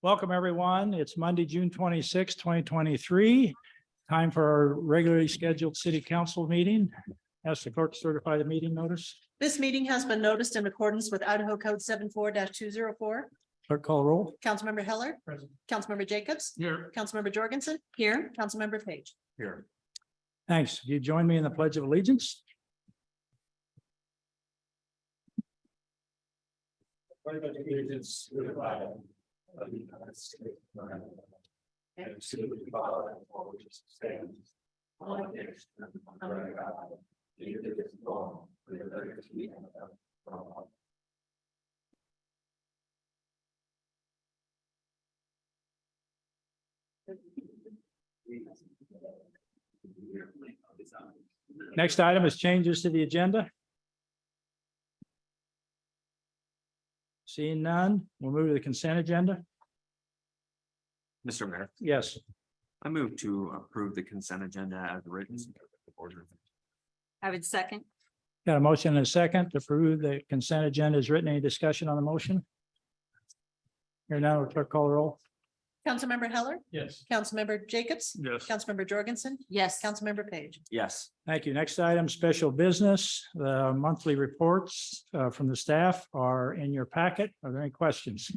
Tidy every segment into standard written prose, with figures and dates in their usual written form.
Welcome, everyone. It's Monday, June 26, 2023. Time for our regularly scheduled city council meeting. Ask the clerk to certify the meeting notice. This meeting has been noticed in accordance with Idaho Code 74-204. Clerk call roll. Councilmember Heller. Present. Councilmember Jacobs. Here. Councilmember Jorgensen. Here. Councilmember Page. Here. Thanks. You join me in the Pledge of Allegiance. Allegiance to the flag of the United States of America, and to the republic for which it stands, one nation under God, indivisible, with liberty and justice for all. Next item is changes to the agenda. Seeing none, we'll move to the consent agenda. Mr. Mayor, Yes. I move to approve the consent agenda as written. I would second. Got a motion and a second to approve the consent agenda is written. Any discussion on the motion? Here now, clerk call the roll. Councilmember Heller. Yes. Councilmember Jacobs. Yes. Councilmember Jorgensen. Yes. Councilmember Page. Yes, Thank you. Next item, special business. The monthly reports from the staff are in your packet. Are there any questions?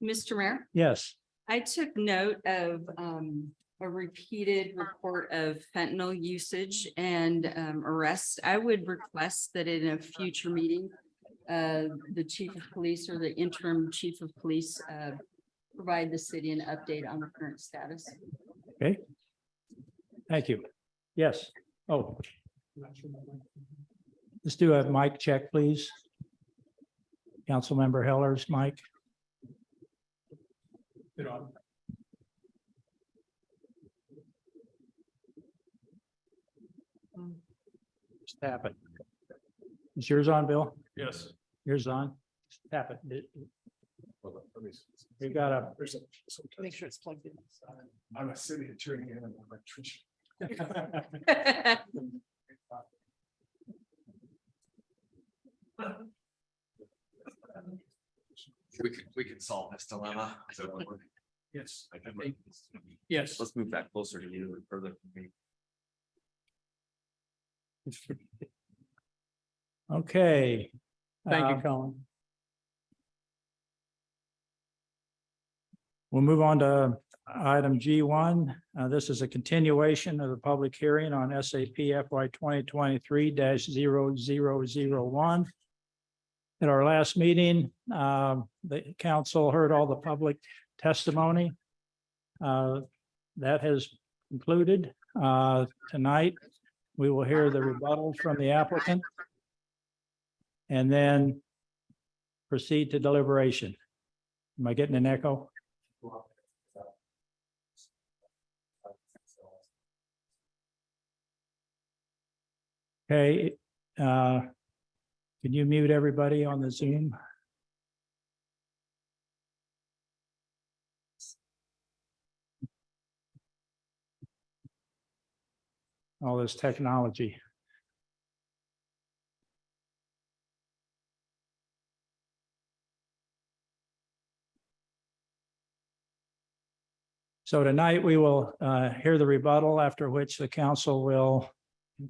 Mr. Mayor, Yes. I took note of a repeated report of fentanyl usage and arrests. I would request that in a future meeting, the chief of police or the interim chief of police provide the city an update on the current status. Okay. Thank you. Yes. Oh. Let's do a mic check, please. Councilmember Heller's mic. Just tap it. Is yours on, Bill? Yes. Yours on? Just tap it. Let me. You got a, Make sure it's plugged in. I'm a city attorney and an electrician. we could solve this dilemma. Yes. yes. Let's move that closer to you and further from me. Okay. Thank you, Colin. We'll move on to item G1. This is a continuation of the public hearing on SAP FY 2023-0001. At our last meeting, the council heard all the public testimony. That has concluded. Tonight, we will hear the rebuttal from the applicant and then proceed to deliberation. Am I getting an echo? Okay, can you mute everybody on the Zoom? All this technology. So tonight we will hear the rebuttal, after which the council will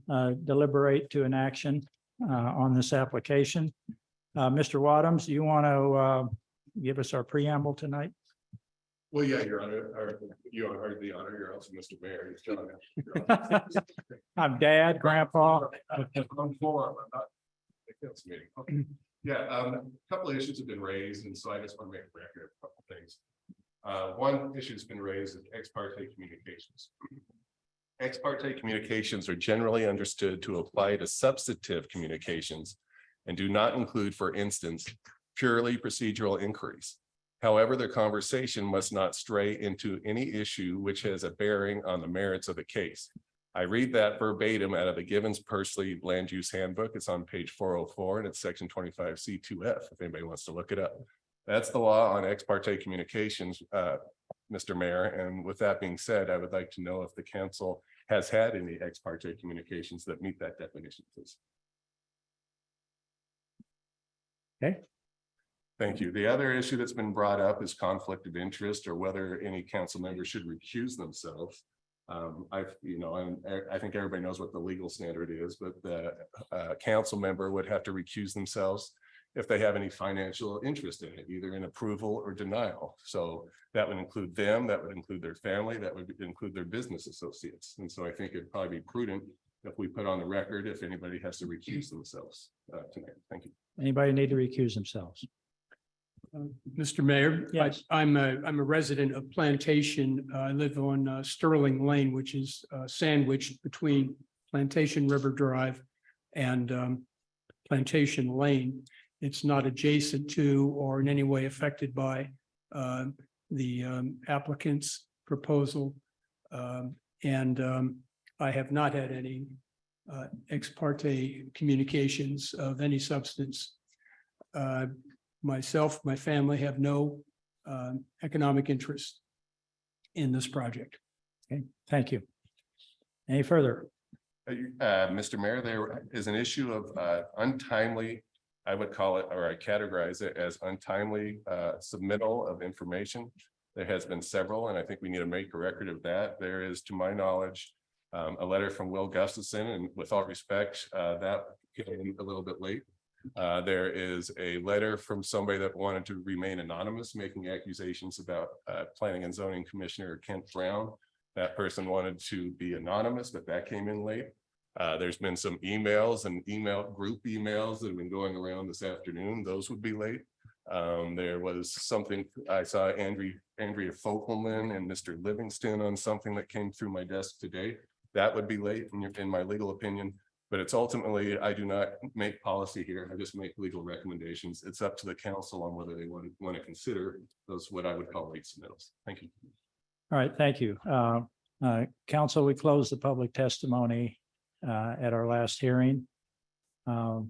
deliberate to an action on this application. Mr. Wadhams, do you want to give us our preamble tonight? Well, yeah, Your Honor, you are the honor. You're also Mr. Mayor. He's John. I'm Dad, Grandpa. I'm forum, I'm not the council meeting. Okay. Yeah, a couple of issues have been raised, and so I just want to make a record of a couple of things. One issue has been raised is ex parte communications. Ex parte communications are generally understood to apply to substantive communications and do not include, for instance, purely procedural inquiries. However, the conversation must not stray into any issue which has a bearing on the merits of the case. I read that verbatim out of the Givens-Pursley Land Use Handbook. It's on page 404 and it's section 25C2F, if anybody wants to look it up. That's the law on ex parte communications, Mr. Mayor. And with that being said, I would like to know if the council has had any ex parte communications that meet that definition, please. Okay. Thank you. The other issue that's been brought up is conflict of interest or whether any council member should recuse themselves. I think everybody knows what the legal standard is, but the council member would have to recuse themselves if they have any financial interest in it, either in approval or denial. So that would include them, that would include their family, that would include their business associates. And so I think it'd probably be prudent if we put on the record if anybody has to recuse themselves tonight. Thank you. Anybody need to recuse themselves? Mr. Mayor. Yes. I'm a resident of Plantation. I live on Sterling Lane, which is sandwiched between Plantation River Drive and Plantation Lane. It's not adjacent to or in any way affected by the applicant's proposal. I have not had any ex parte communications of any substance. Myself, my family have no economic interest in this project. Okay, thank you. Any further? Mr. Mayor, there is an issue of untimely, I would call it, or I categorize it as untimely submittal of information. There has been several, and I think we need to make a record of that. There is, to my knowledge, a letter from Will Gustafson, and with all respect, that came a little bit late. There is a letter from somebody that wanted to remain anonymous, making accusations about Planning and Zoning Commissioner Kent Brown. That person wanted to be anonymous, but that came in late. There's been some emails and group emails that have been going around this afternoon. Those would be late. There was something I saw Andrea Fogelman and Mr. Livingston on something that came through my desk today. That would be late in my legal opinion. But it's ultimately, I do not make policy here. I just make legal recommendations. It's up to the council on whether they want to consider those, what I would call late submittals. Thank you. All right, thank you. Council, we closed the public testimony at our last hearing. My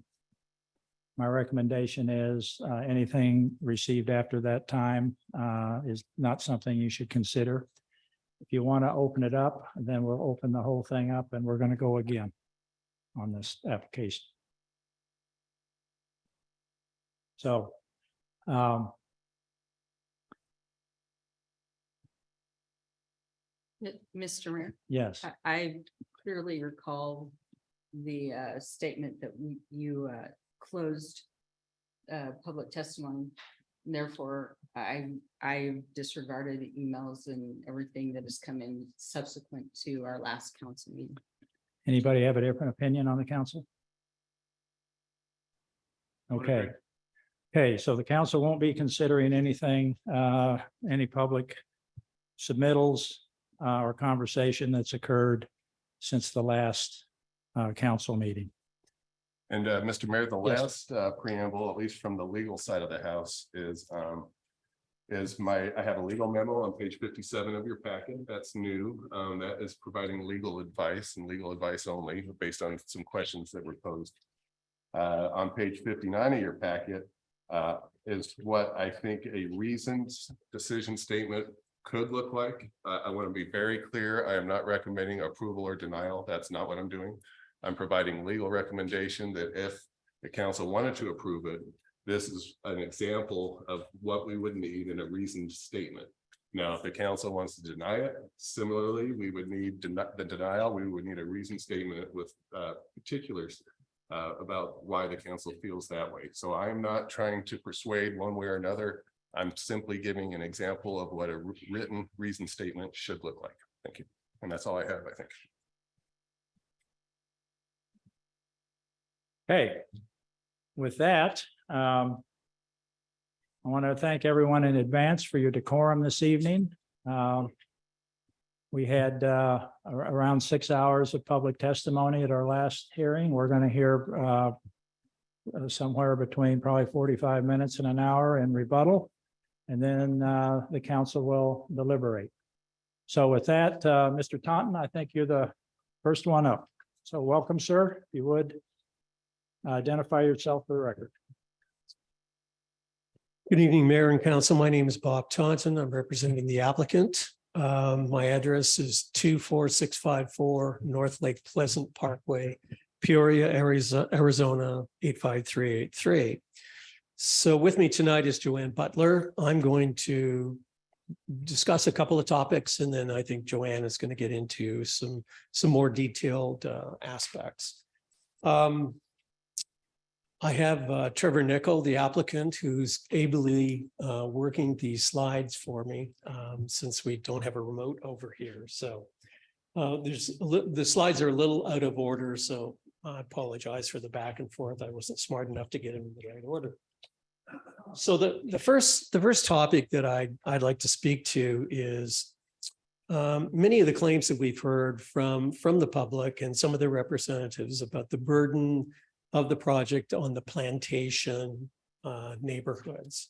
recommendation is anything received after that time is not something you should consider. If you want to open it up, then we'll open the whole thing up and we're going to go again on this application. So, Mr. Mayor, yes, I clearly recall the statement that you closed public testimony. Therefore, I disregarded the emails and everything that has come in subsequent to our last council meeting. anybody have a different opinion on the council? Okay. Okay, so the council won't be considering anything, any public submittals or conversation that's occurred since the last council meeting. And Mr. Mayor, the Yes. last preamble, at least from the legal side of the house, is I have a legal memo on page 57 of your packet. That's new. That is providing legal advice and legal advice only based on some questions that were posed. On page 59 of your packet is what I think a reasoned decision statement could look like. I want to be very clear. I am not recommending approval or denial. That's not what I'm doing. I'm providing legal recommendation that if the council wanted to approve it, this is an example of what we would need in a reasoned statement. Now, if the council wants to deny it, similarly, we would need the denial. We would need a reasoned statement with particulars about why the council feels that way. So I'm not trying to persuade one way or another. I'm simply giving an example of what a written reasoned statement should look like. Thank you. And that's all I have, I think. Okay, with that, I want to thank everyone in advance for your decorum this evening. We had around 6 hours of public testimony at our last hearing. We're going to hear somewhere between probably 45 minutes and an hour in rebuttal, and then the council will deliberate. So with that, Mr. Taunton, I think you're the first one up. So welcome, sir, if you would. Identify yourself for the record. Good evening, Mayor and Council. My name is Bob Taunton. I'm representing the applicant. My address is 24654 North Lake Pleasant Parkway, Peoria, Arizona 85383. So with me tonight is Joanne Butler. I'm going to discuss a couple of topics, and then I think Joanne is going to get into some more detailed aspects. I have Trevor Nickel, the applicant, who's ably working these slides for me since we don't have a remote over here. So the slides are a little out of order, so I apologize for the back and forth. I wasn't smart enough to get them in the right order. So the first topic that I'd like to speak to is many of the claims that we've heard from the public and some of the representatives about the burden of the project on the plantation neighborhoods.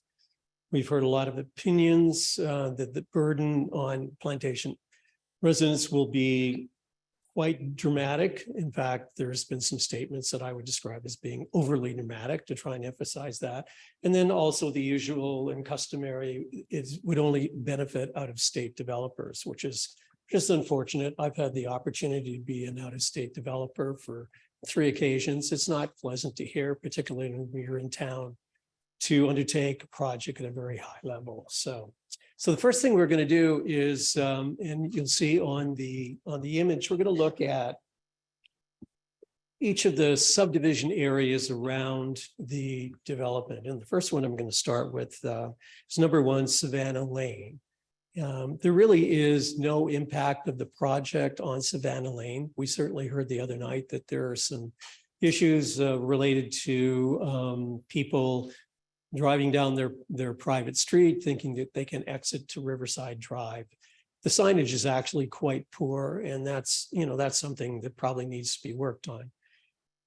We've heard a lot of opinions that the burden on plantation residents will be quite dramatic. In fact, there's been some statements that I would describe as being overly dramatic to try and emphasize that. And then also the usual and customary would only benefit out-of-state developers, which is just unfortunate. I've had the opportunity to be an out-of-state developer for 3 occasions. It's not pleasant to hear, particularly when you're in town, to undertake a project at a very high level. So the first thing we're going to do is, and you'll see on the image, we're going to look at each of the subdivision areas around the development. And the first one I'm going to start with is number 1, Savannah Lane. There really is no impact of the project on Savannah Lane. We certainly heard the other night that there are some issues related to people driving down their private street, thinking that they can exit to Riverside Drive. The signage is actually quite poor, and that's something that probably needs to be worked on.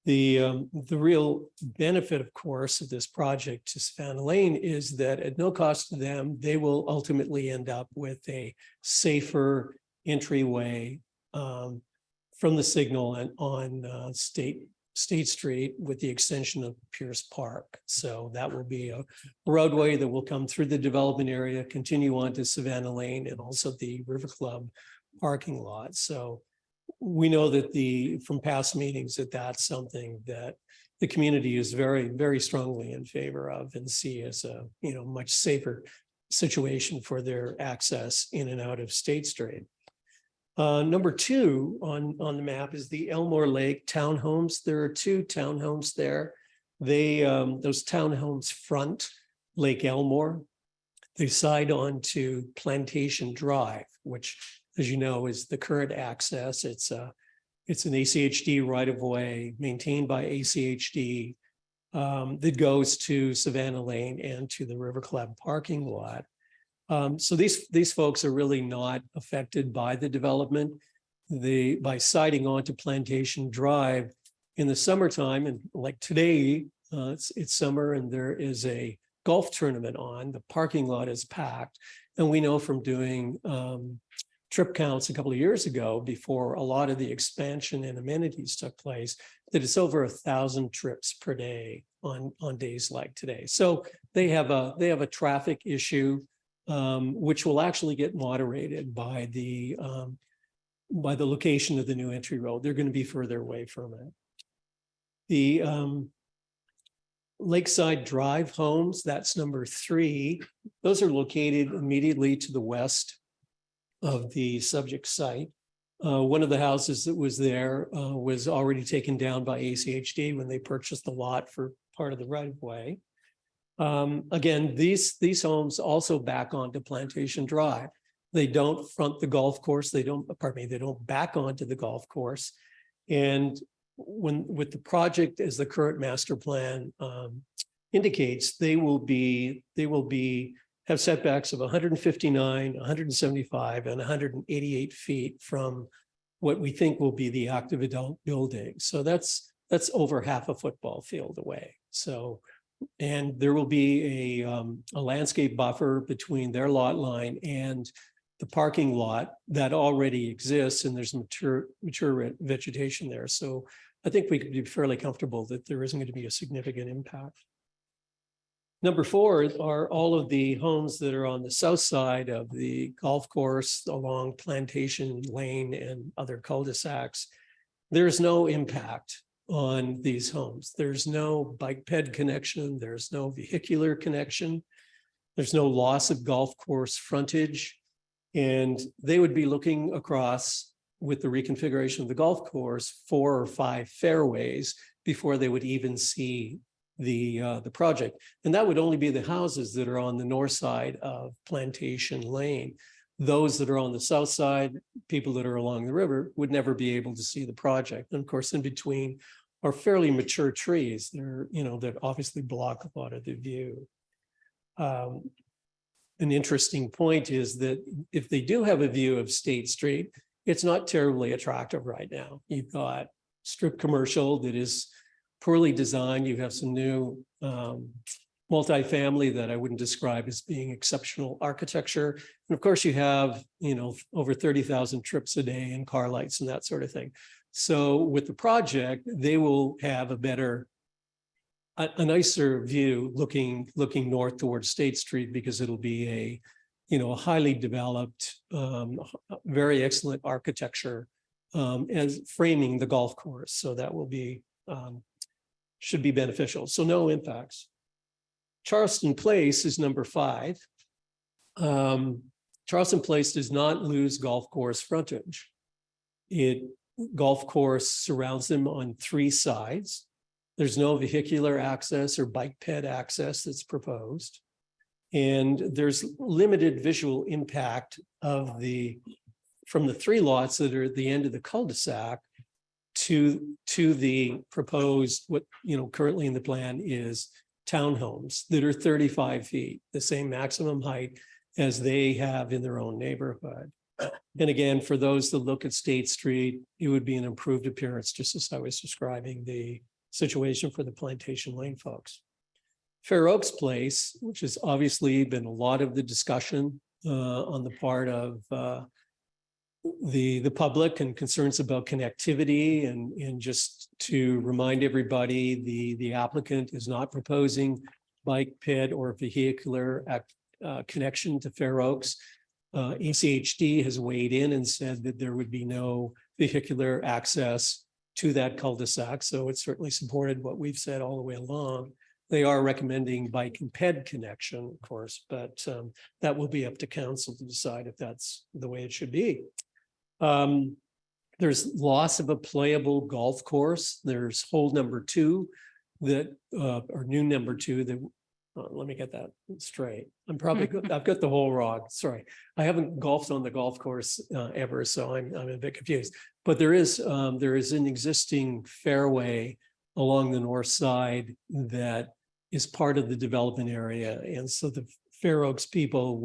The real benefit, of course, of this project to Savannah Lane is that at no cost to them, they will ultimately end up with a safer entryway from the signal and on State Street with the extension of Pierce Park. So that will be a roadway that will come through the development area, continue on to Savannah Lane, and also the River Club parking lot. So we know that from past meetings that that's something that the community is very, very strongly in favor of and see as a much safer situation for their access in and out of State Street. Number 2 on the map is the Elmore Lake townhomes. There are 2 townhomes there. Those townhomes front Lake Elmore. They side on to Plantation Drive, which, as you know, is the current access. It's an ACHD right-of-way maintained by ACHD that goes to Savannah Lane and to the River Club parking lot. So these folks are really not affected by the development. By siding onto Plantation Drive in the summertime, and like today, it's summer and there is a golf tournament on, the parking lot is packed. And we know from doing trip counts a couple of years ago, before a lot of the expansion and amenities took place, that it's over 1,000 trips per day on days like today. So they have a traffic issue, which will actually get moderated by the location of the new entry road. They're going to be further away from it. The Lakeside Drive homes, that's number 3. Those are located immediately to the west of the subject site. One of the houses that was there was already taken down by ACHD when they purchased the lot for part of the right-of-way. Again, these homes also back onto Plantation Drive. They don't front the golf course. They don't back onto the golf course. And with the project as the current master plan indicates, they will have setbacks of 159, 175, and 188 feet from what we think will be the active adult building. So that's over half a football field away. So, and there will be a landscape buffer between their lot line and the parking lot that already exists, and there's mature vegetation there. So I think we could be fairly comfortable that there isn't going to be a significant impact. Number 4 are all of the homes that are on the south side of the golf course along Plantation Lane and other cul-de-sacs. There's no impact on these homes. There's no bike ped connection, there's no vehicular connection, there's no loss of golf course frontage. And they would be looking across with the reconfiguration of the golf course, 4 or 5 fairways before they would even see the project. And that would only be the houses that are on the north side of Plantation Lane. Those that are on the south side, people that are along the river, would never be able to see the project. And of course, in between are fairly mature trees. They're, that obviously block a lot of the view. An interesting point is that if they do have a view of State Street, it's not terribly attractive right now. You've got strip commercial that is poorly designed. You have some new multifamily that I wouldn't describe as being exceptional architecture. And of course, you have, over 30,000 trips a day and car lights and that sort of thing. So with the project, they will have a nicer view looking north towards State Street, because it'll be a highly developed, very excellent architecture as framing the golf course. So that will be, should be beneficial. So no impacts. Charleston Place is number 5. Charleston Place does not lose golf course frontage. Golf course surrounds them on 3 sides. There's no vehicular access or bike ped access that's proposed. And there's limited visual impact from the 3 lots that are at the end of the cul-de-sac to the proposed, what currently in the plan is townhomes that are 35 feet, the same maximum height as they have in their own neighborhood. And again, for those that look at State Street, it would be an improved appearance, just as I was describing the situation for the Plantation Lane folks. Fair Oaks Place, which has obviously been a lot of the discussion on the part of the public and concerns about connectivity, and just to remind everybody, the applicant is not proposing bike ped or vehicular connection to Fair Oaks. ACHD has weighed in and said that there would be no vehicular access to that cul-de-sac. So it certainly supported what we've said all the way along. They are recommending bike and ped connection, of course, but that will be up to council to decide if that's the way it should be. There's loss of a playable golf course. There's hole number 2 that, or new number 2 that, let me get that straight. I've got the whole wrong. Sorry. I haven't golfed on the golf course ever, so I'm a bit confused. But there is an existing fairway along the north side that is part of the development area. And so the Fair Oaks people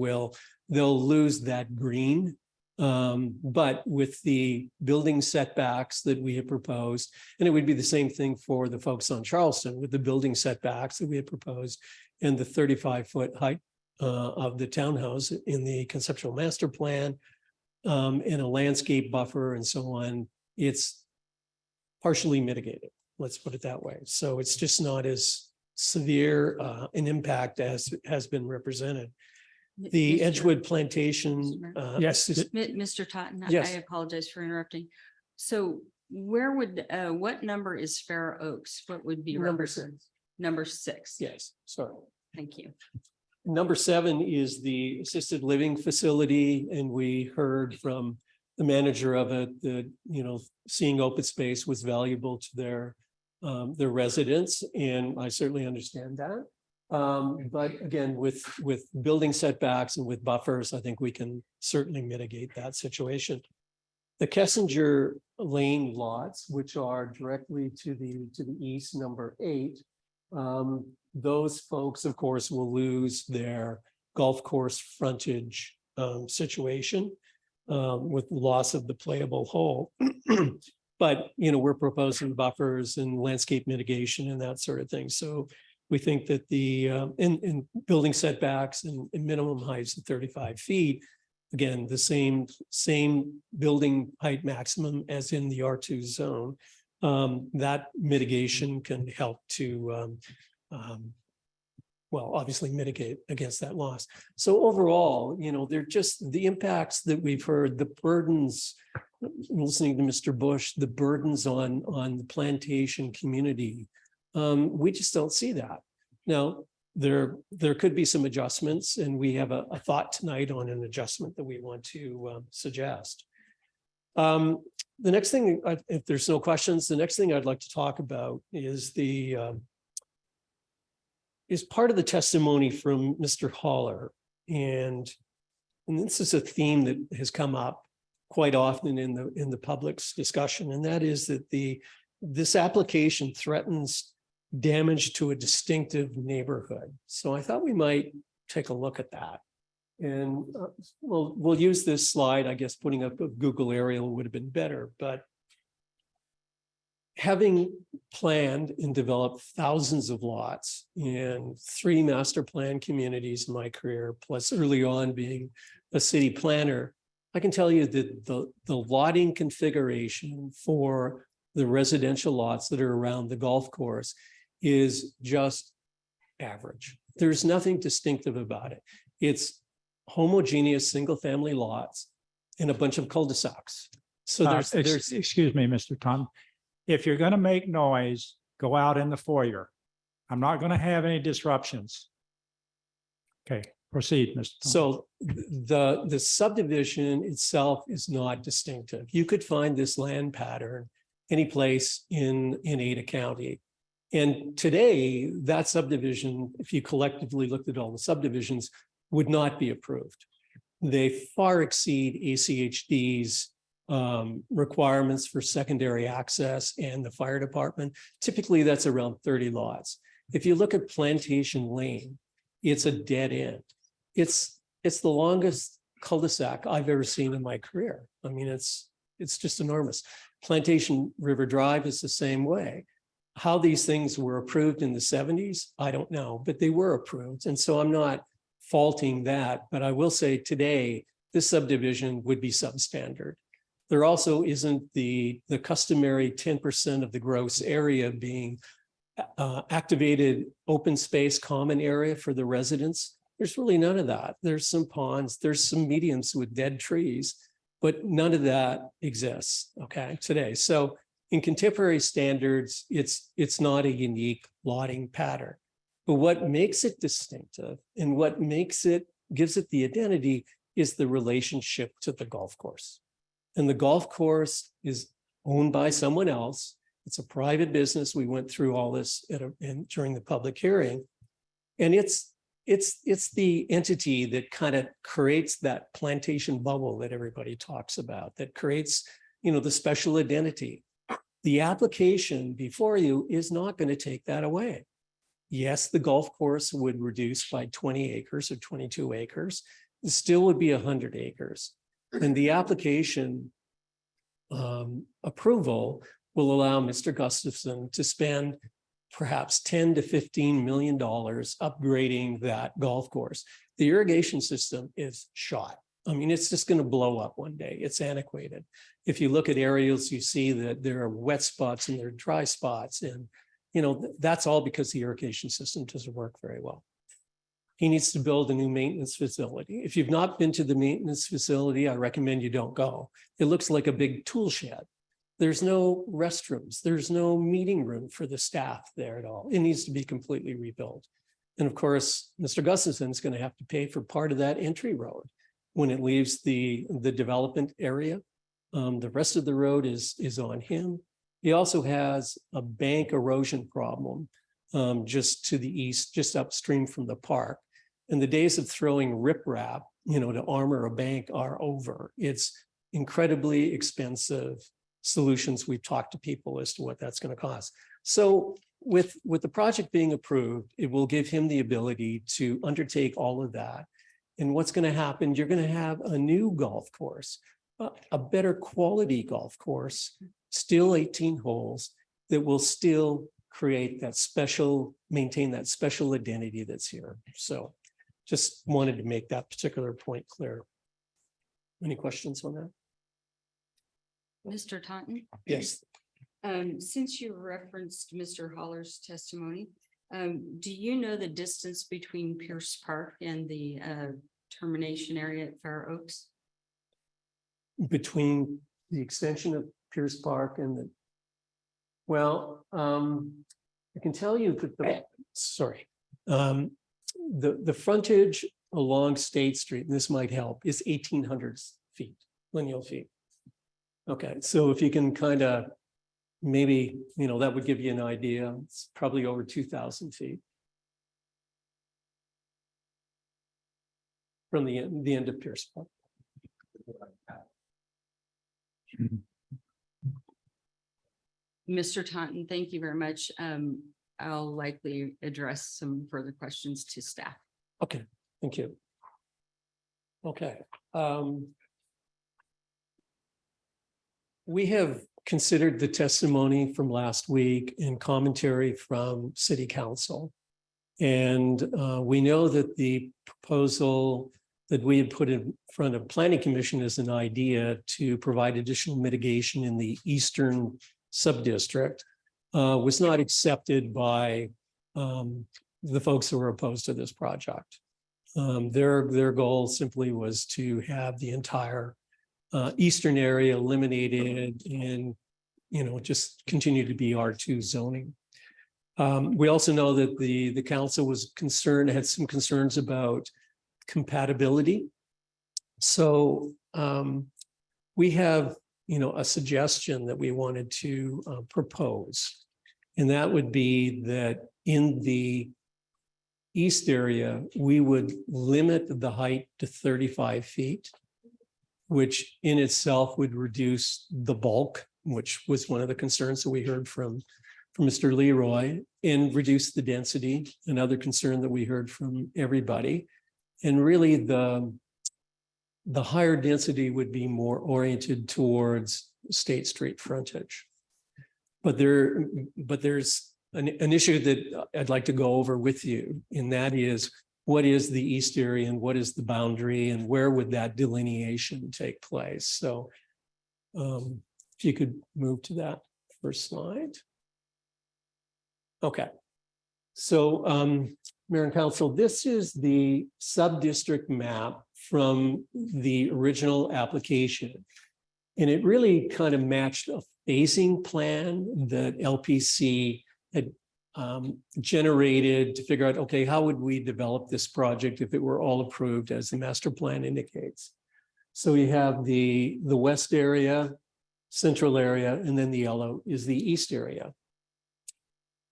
they'll lose that green. But with the building setbacks that we have proposed, and it would be the same thing for the folks on Charleston with the building setbacks that we have proposed and the 35-foot height of the townhouse in the conceptual master plan, and a landscape buffer and so on, it's partially mitigated. Let's put it that way. So it's just not as severe an impact as has been represented. The Edgewood Plantation. Yes. Mr. Totten, Yes. I apologize for interrupting. So where would, what number is Fair Oaks? What would be? Number 6. Number 6. Yes, sorry. Thank you. Number 7 is the assisted living facility, and we heard from the manager of it that, seeing open space was valuable to their residents, and I certainly understand that. But again, with building setbacks and with buffers, I think we can certainly mitigate that situation. The Kessinger Lane lots, which are directly to the east, number 8, those folks, of course, will lose their golf course frontage situation with loss of the playable hole. But, we're proposing buffers and landscape mitigation and that sort of thing. So we think that the in building setbacks and minimum heights of 35 feet, again, the same building height maximum as in the R2 zone, that mitigation can help to, well, obviously mitigate against that loss. So overall, they're just the impacts that we've heard, the burdens listening to Mr. Bush, the burdens on the plantation community. We just don't see that. Now, there could be some adjustments, and we have a thought tonight on an adjustment that we want to suggest. The next thing, if there's no questions, the next thing I'd like to talk about is is part of the testimony from Mr. Haller. And this is a theme that has come up quite often in the public's discussion, and that is that this application threatens damage to a distinctive neighborhood. So I thought we might take a look at that. And we'll use this slide. I guess putting up a Google aerial would have been better, but having planned and developed thousands of lots in 3 master plan communities in my career, plus early on being a city planner, I can tell you that the lotting configuration for the residential lots that are around the golf course is just average. There's nothing distinctive about it. It's homogeneous single-family lots and a bunch of cul-de-sacs. So there's Excuse me, Mr. Tom. If you're going to make noise, go out in the foyer. I'm not going to have any disruptions. Okay, proceed, Mr. Tom. So the subdivision itself is not distinctive. You could find this land pattern any place in Ada County. And today, that subdivision, if you collectively looked at all the subdivisions, would not be approved. They far exceed ACHD's requirements for secondary access and the fire department. Typically, that's around 30 lots. If you look at Plantation Lane, it's a dead end. It's the longest cul-de-sac I've ever seen in my career. I mean, it's just enormous. Plantation River Drive is the same way. How these things were approved in the 70s, I don't know, but they were approved. And so I'm not faulting that, but I will say today, this subdivision would be substandard. There also isn't the customary 10% of the gross area being activated open space common area for the residents. There's really none of that. There's some ponds, there's some mediums with dead trees, but none of that exists, okay, today. So in contemporary standards, it's not a unique lotting pattern. But what makes it distinctive and what gives it the identity is the relationship to the golf course. And the golf course is owned by someone else. It's a private business. We went through all this during the public hearing. And it's the entity that kind of creates that plantation bubble that everybody talks about, that creates, the special identity. The application before you is not going to take that away. Yes, the golf course would reduce by 20 acres or 22 acres. It still would be 100 acres. And the application approval will allow Mr. Gustafson to spend perhaps $10 to $15 million upgrading that golf course. The irrigation system is shot. I mean, it's just going to blow up one day. It's antiquated. If you look at aerials, you see that there are wet spots and there are dry spots. And, that's all because the irrigation system doesn't work very well. He needs to build a new maintenance facility. If you've not been to the maintenance facility, I recommend you don't go. It looks like a big tool shed. There's no restrooms. There's no meeting room for the staff there at all. It needs to be completely rebuilt. And of course, Mr. Gustafson is going to have to pay for part of that entry road when it leaves the development area. The rest of the road is on him. He also has a bank erosion problem just to the east, just upstream from the park. And the days of throwing riprap, to armor a bank are over. It's incredibly expensive solutions. We've talked to people as to what that's going to cost. So with the project being approved, it will give him the ability to undertake all of that. And what's going to happen, you're going to have a new golf course, a better quality golf course, still 18 holes that will still create that maintain that special identity that's here. So just wanted to make that particular point clear. Any questions on that? Mr. Taunton? Yes. Since you referenced Mr. Holler's testimony, do you know the distance between Pierce Park and the termination area at Fair Oaks? Between the extension of Pierce Park and the, well, I can tell you that the frontage along State Street, and this might help, is 1,800 feet, lineal feet. Okay, so if you can kind of maybe, that would give you an idea. It's probably over 2,000 feet. From the end of Pierce Park. Mr. Taunton, thank you very much. I'll likely address some further questions to staff. Okay, thank you. Okay. We have considered the testimony from last week and commentary from City Council. And we know that the proposal that we had put in front of Planning Commission as an idea to provide additional mitigation in the eastern subdistrict was not accepted by the folks who were opposed to this project. Their goal simply was to have the entire eastern area eliminated and, just continue to be R2 zoning. We also know that the council was concerned, had some concerns about compatibility. So we have, a suggestion that we wanted to propose. And that would be that in the east area, we would limit the height to 35 feet, which in itself would reduce the bulk, which was one of the concerns that we heard from Mr. Leroy, and reduce the density, another concern that we heard from everybody. And really the higher density would be more oriented towards State Street frontage. But there's an issue that I'd like to go over with you, and that is, what is the east area and what is the boundary and where would that delineation take place? So if you could move to that first slide. Okay. So Mayor and Council, this is the sub-district map from the original application. And it really kind of matched a phasing plan that LPC had generated to figure out, okay, how would we develop this project if it were all approved as the master plan indicates? So we have the west area, central area, and then the yellow is the east area.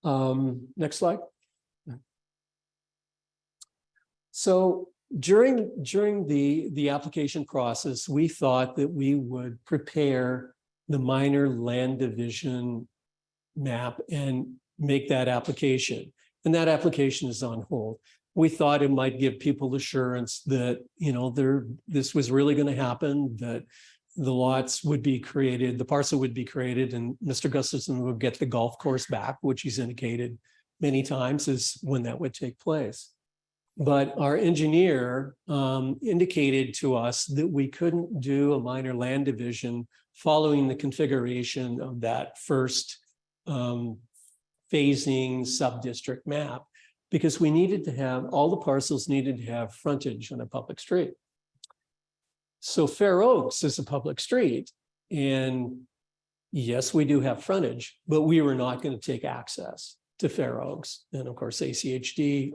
Next slide. So during the application process, we thought that we would prepare the minor land division map and make that application. And that application is on hold. We thought it might give people assurance that, this was really going to happen, that the lots would be created, the parcel would be created, and Mr. Gustafson would get the golf course back, which he's indicated many times is when that would take place. But our engineer indicated to us that we couldn't do a minor land division following the configuration of that first phasing sub-district map, because we needed to have, all the parcels needed to have frontage on a public street. So Fair Oaks is a public street, and yes, we do have frontage, but we were not going to take access to Fair Oaks. And of course, ACHD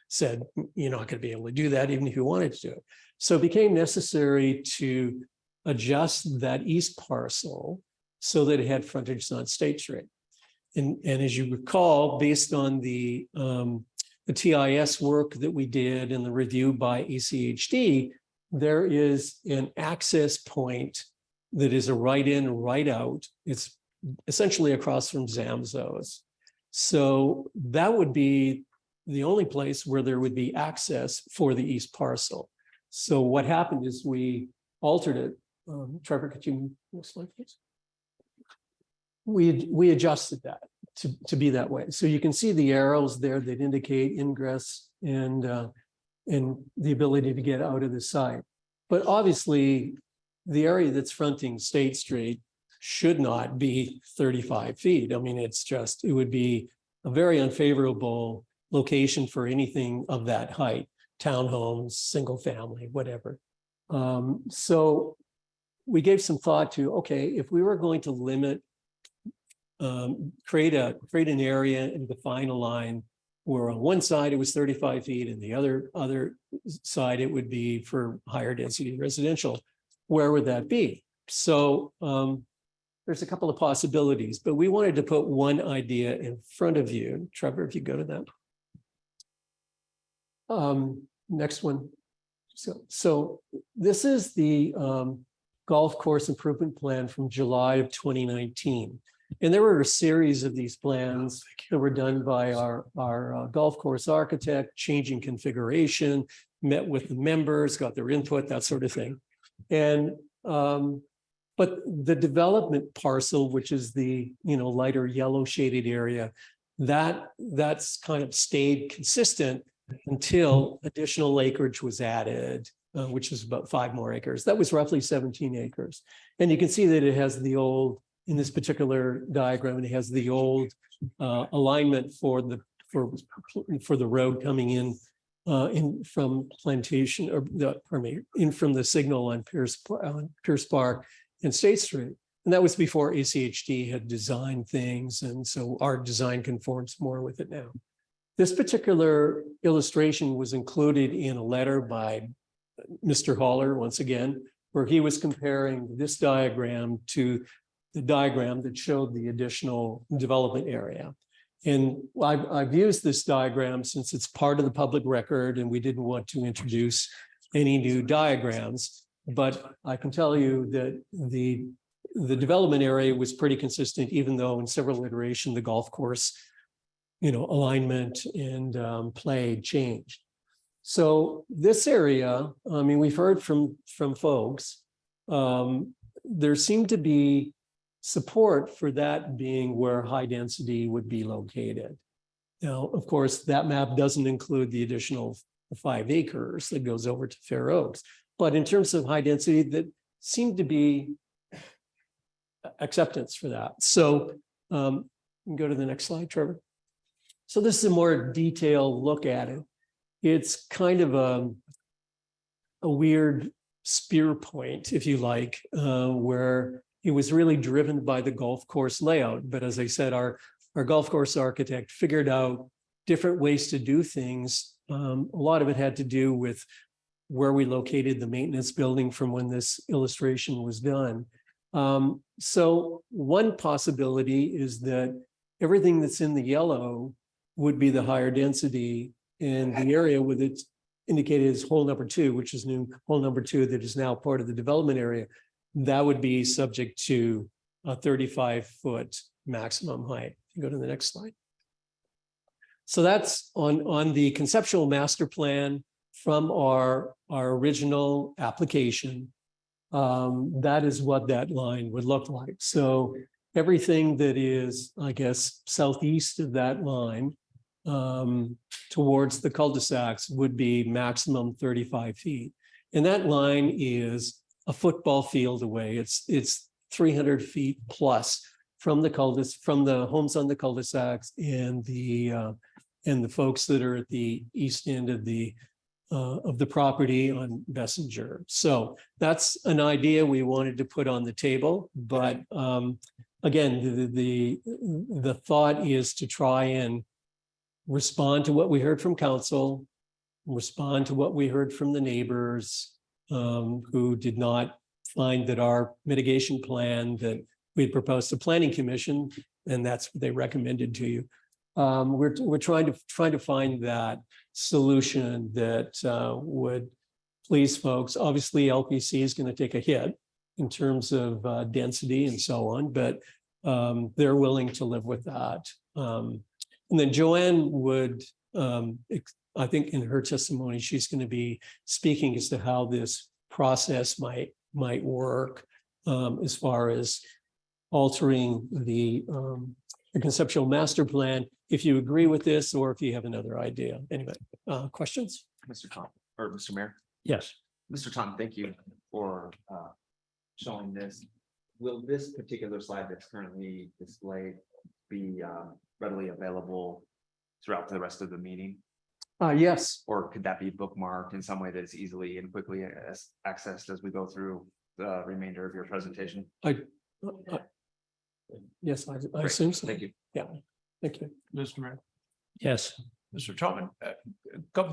said, you're not going to be able to do that even if you wanted to do it. So it became necessary to adjust that east parcel so that it had frontage on State Street. And as you recall, based on the TIS work that we did and the review by ACHD, there is an access point that is a right in, right out. It's essentially across from Zamzo's. So that would be the only place where there would be access for the east parcel. So what happened is we altered it. Trevor, could you next slide, please? We adjusted that to be that way. So you can see the arrows there that indicate ingress and the ability to get out of the site. But obviously, the area that's fronting State Street should not be 35 feet. I mean, it would be a very unfavorable location for anything of that height, townhomes, single family, whatever. So we gave some thought to, okay, if we were going to limit, create an area and define a line where on one side it was 35 feet and the other side it would be for higher density residential, where would that be? So there's a couple of possibilities, but we wanted to put one idea in front of you. Trevor, if you go to that. Next one. So this is the golf course improvement plan from July of 2019. And there were a series of these plans that were done by our golf course architect, changing configuration, met with the members, got their input, that sort of thing. And but the development parcel, which is the lighter yellow shaded area, that's kind of stayed consistent until additional acreage was added, which is about 5 more acres. That was roughly 17 acres. And you can see that it has the old, in this particular diagram, it has the old alignment for the road coming in from Plantation, or in from the signal on Pierce Park and State Street. And that was before ACHD had designed things. And so our design conforms more with it now. This particular illustration was included in a letter by Mr. Haller, once again, where he was comparing this diagram to the diagram that showed the additional development area. And I've used this diagram since it's part of the public record and we didn't want to introduce any new diagrams, but I can tell you that the development area was pretty consistent, even though in several iterations, the golf course alignment and play changed. So this area, I mean, we've heard from folks, there seemed to be support for that being where high density would be located. Now, of course, that map doesn't include the additional 5 acres that goes over to Fair Oaks, but in terms of high density, that seemed to be acceptance for that. So go to the next slide, Trevor. So this is a more detailed look at it. It's kind of a weird spear point, if you like, where it was really driven by the golf course layout. But as I said, our golf course architect figured out different ways to do things. A lot of it had to do with where we located the maintenance building from when this illustration was done. So one possibility is that everything that's in the yellow would be the higher density, and the area with it indicated as hole number 2, which is new hole number 2 that is now part of the development area, that would be subject to a 35-foot maximum height. Go to the next slide. So that's on the conceptual master plan from our original application. That is what that line would look like. So everything that is, I guess, southeast of that line towards the cul-de-sacs would be maximum 35 feet. And that line is a football field away. It's 300 feet plus from the homes on the cul-de-sacs and the folks that are at the east end of the property on Bessinger. So that's an idea we wanted to put on the table, but again, the thought is to try and respond to what we heard from council, respond to what we heard from the neighbors who did not find that our mitigation plan that we had proposed to Planning Commission, and that's what they recommended to you. We're trying to find that solution that would please folks. Obviously, LPC is going to take a hit in terms of density and so on, but they're willing to live with that. And then Joanne would, I think in her testimony, she's going to be speaking as to how this process might work as far as altering the conceptual master plan, if you agree with this or if you have another idea. Anyway, questions? Mr. Tom, or Mr. Mayor? Yes. Mr. Tom, thank you for showing this. Will this particular slide that's currently displayed be readily available throughout the rest of the meeting? Yes. Or could that be bookmarked in some way that is easily and quickly accessed as we go through the remainder of your presentation. Yes, I Great, assume so. Thank you. Yeah, thank you. Mr. Mayor, Yes, Mr. Topman,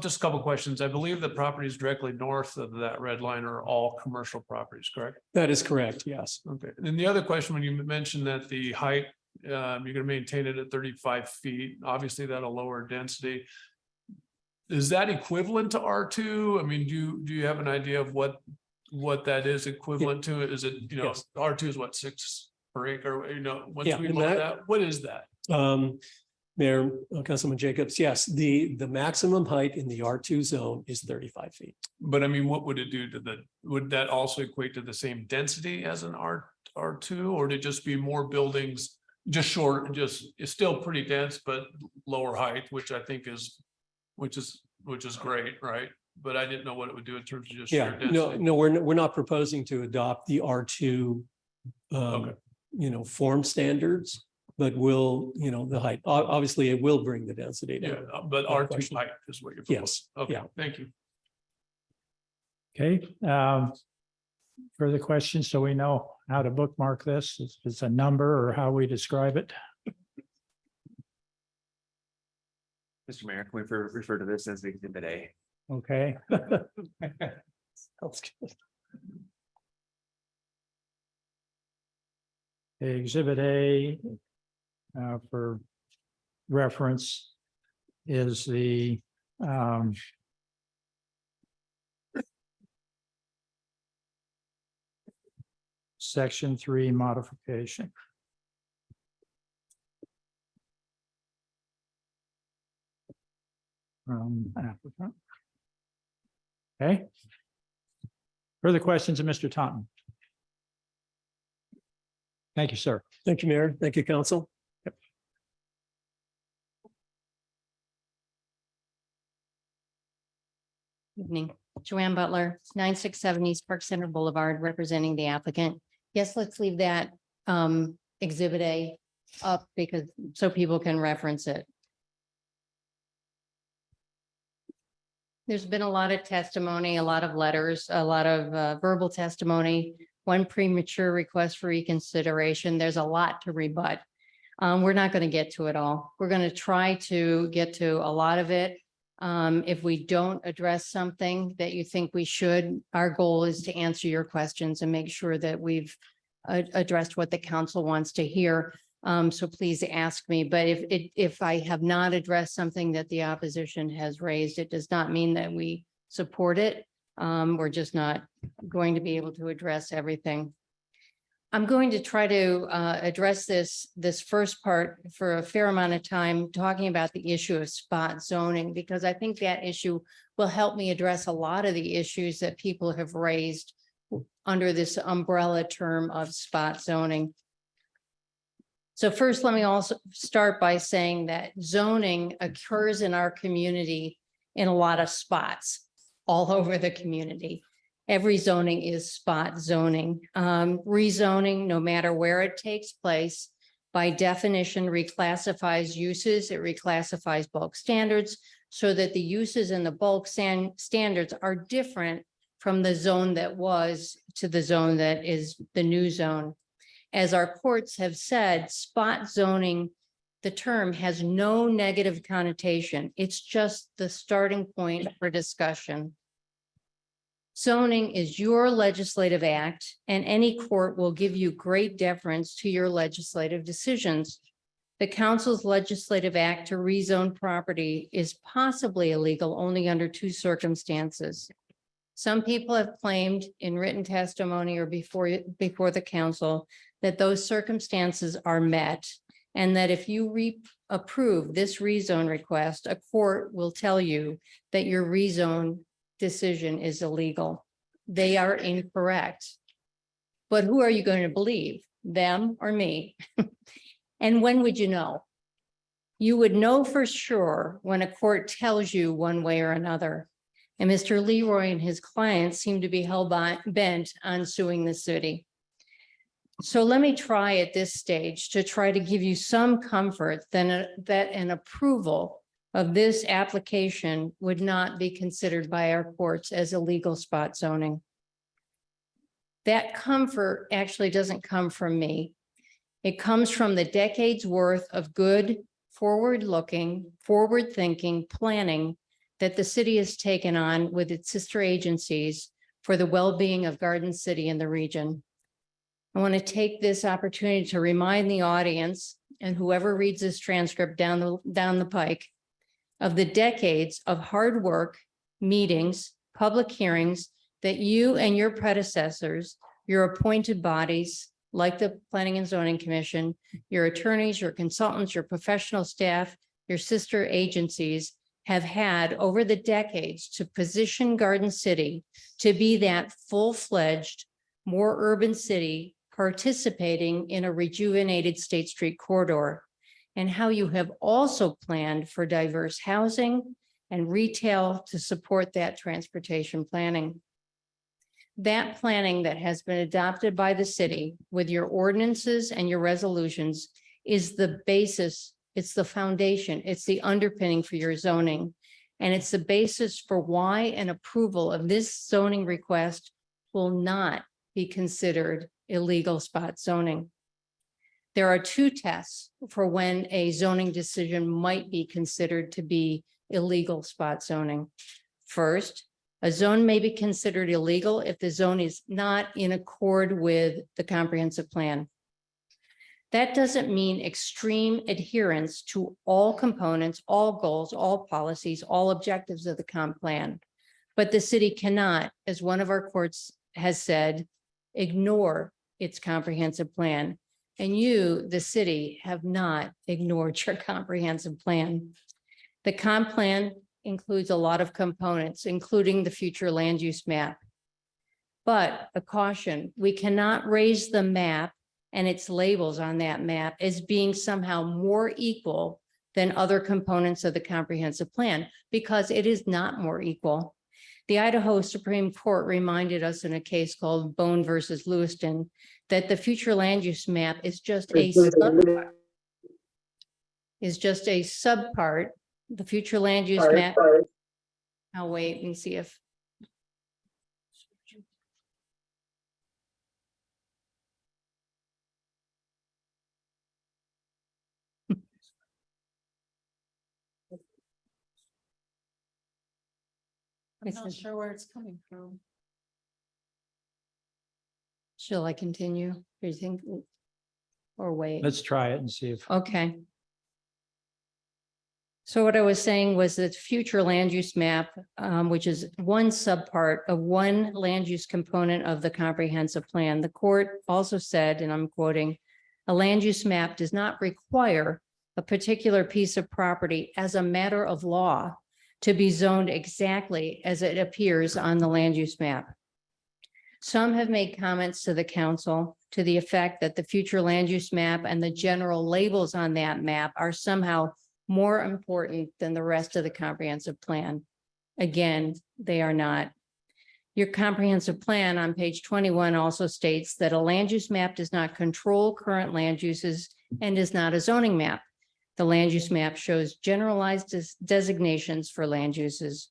just a couple of questions. I believe the properties directly north of that red line are all commercial properties, correct? That is correct, yes. Okay, and then the other question, when you mentioned that the height, you're gonna maintain it at 35 feet, obviously that'll lower density. Is that equivalent to R2? I mean, do you have an idea of what that is equivalent to? Is it, Yes. R2 is what, 6 per acre, once Yeah, we and look at that- that, what is that? Mayor, Councilman Jacobs, yes, the maximum height in the R2 zone is 35 feet. But I mean, what would it do to would that also equate to the same density as an R2, or to just be more buildings? Just short, it's still pretty dense, but lower height, which I think which is great, right? But I didn't know what it would do in terms of just sheer Yeah, no, density. no, we're not proposing to adopt the R2 Okay. form standards, but will, the height, obviously it will bring the density Yeah, down. but No R2 question. height is what you're. Yes, proposing. yeah. Okay, thank you. okay. Further questions, so we know how to bookmark this, if it's a number or how we describe it. Mr. Mayor, can we refer to this as Exhibit A? Okay. Sounds good. Exhibit A for reference is the Section 3 modification. From applicant. Okay. Further questions of Mr. Taunton? Thank you, sir. Thank you, Mayor. Thank you, Council. Evening, Joanne Butler, 967 East Park Center Boulevard, representing the applicant. Yes, let's leave that Exhibit A up because so people can reference it. There's been a lot of testimony, a lot of letters, a lot of verbal testimony, one premature request for reconsideration. There's a lot to rebut. We're not going to get to it all. We're going to try to get to a lot of it. If we don't address something that you think we should, our goal is to answer your questions and make sure that we've addressed what the council wants to hear. So please ask me, but if I have not addressed something that the opposition has raised, it does not mean that we support it. We're just not going to be able to address everything. I'm going to try to address this first part for a fair amount of time, talking about the issue of spot zoning, because I think that issue will help me address a lot of the issues that people have raised under this umbrella term of spot zoning. So first, let me also start by saying that zoning occurs in our community in a lot of spots all over the community. Every zoning is spot zoning. Rezoning, no matter where it takes place, by definition reclassifies uses. It reclassifies bulk standards so that the uses in the bulk standards are different from the zone that was to the zone that is the new zone. As our courts have said, spot zoning, the term has no negative connotation. It's just the starting point for discussion. Zoning is your legislative act, and any court will give you great deference to your legislative decisions. The council's legislative act to rezone property is possibly illegal only under two circumstances. Some people have claimed in written testimony or before the council that those circumstances are met, and that if you approve this rezone request, a court will tell you that your rezone decision is illegal. They are incorrect. But who are you going to believe, them or me? And when would you know? You would know for sure when a court tells you one way or another. And Mr. Leroy and his clients seem to be hell-bent on suing the city. So let me try at this stage to try to give you some comfort that an approval of this application would not be considered by our courts as illegal spot zoning. That comfort actually doesn't come from me. It comes from the decades worth of good, forward-looking, forward-thinking planning that the city has taken on with its sister agencies for the well-being of Garden City and the region. I want to take this opportunity to remind the audience and whoever reads this transcript down the pike of the decades of hard work, meetings, public hearings that you and your predecessors, your appointed bodies, like the Planning and Zoning Commission, your attorneys, your consultants, your professional staff, your sister agencies have had over the decades to position Garden City to be that full-fledged, more urban city participating in a rejuvenated State Street corridor, and how you have also planned for diverse housing and retail to support that transportation planning. That planning that has been adopted by the city with your ordinances and your resolutions is the basis, it's the foundation, it's the underpinning for your zoning. And it's the basis for why an approval of this zoning request will not be considered illegal spot zoning. There are two tests for when a zoning decision might be considered to be illegal spot zoning. First, a zone may be considered illegal if the zone is not in accord with the comprehensive plan. That doesn't mean extreme adherence to all components, all goals, all policies, all objectives of the comp plan. But the city cannot, as one of our courts has said, ignore its comprehensive plan. And you, the city, have not ignored your comprehensive plan. The comp plan includes a lot of components, including the future land use map. But a caution, we cannot raise the map and its labels on that map as being somehow more equal than other components of the comprehensive plan, because it is not more equal. The Idaho Supreme Court reminded us in a case called Bone versus Lewiston that the future land use map is just a subpart. The future land use map. I'll wait and see if. I'm not sure where it's coming from. Shall I continue? Do you think? Or wait? Let's try it and see if. Okay. So what I was saying was that future land use map, which is one subpart of one land use component of the comprehensive plan. The court also said, and I'm quoting, a land use map does not require a particular piece of property as a matter of law to be zoned exactly as it appears on the land use map. Some have made comments to the council to the effect that the future land use map and the general labels on that map are somehow more important than the rest of the comprehensive plan. Again, they are not. Your comprehensive plan on page 21 also states that a land use map does not control current land uses and is not a zoning map. The land use map shows generalized designations for land uses.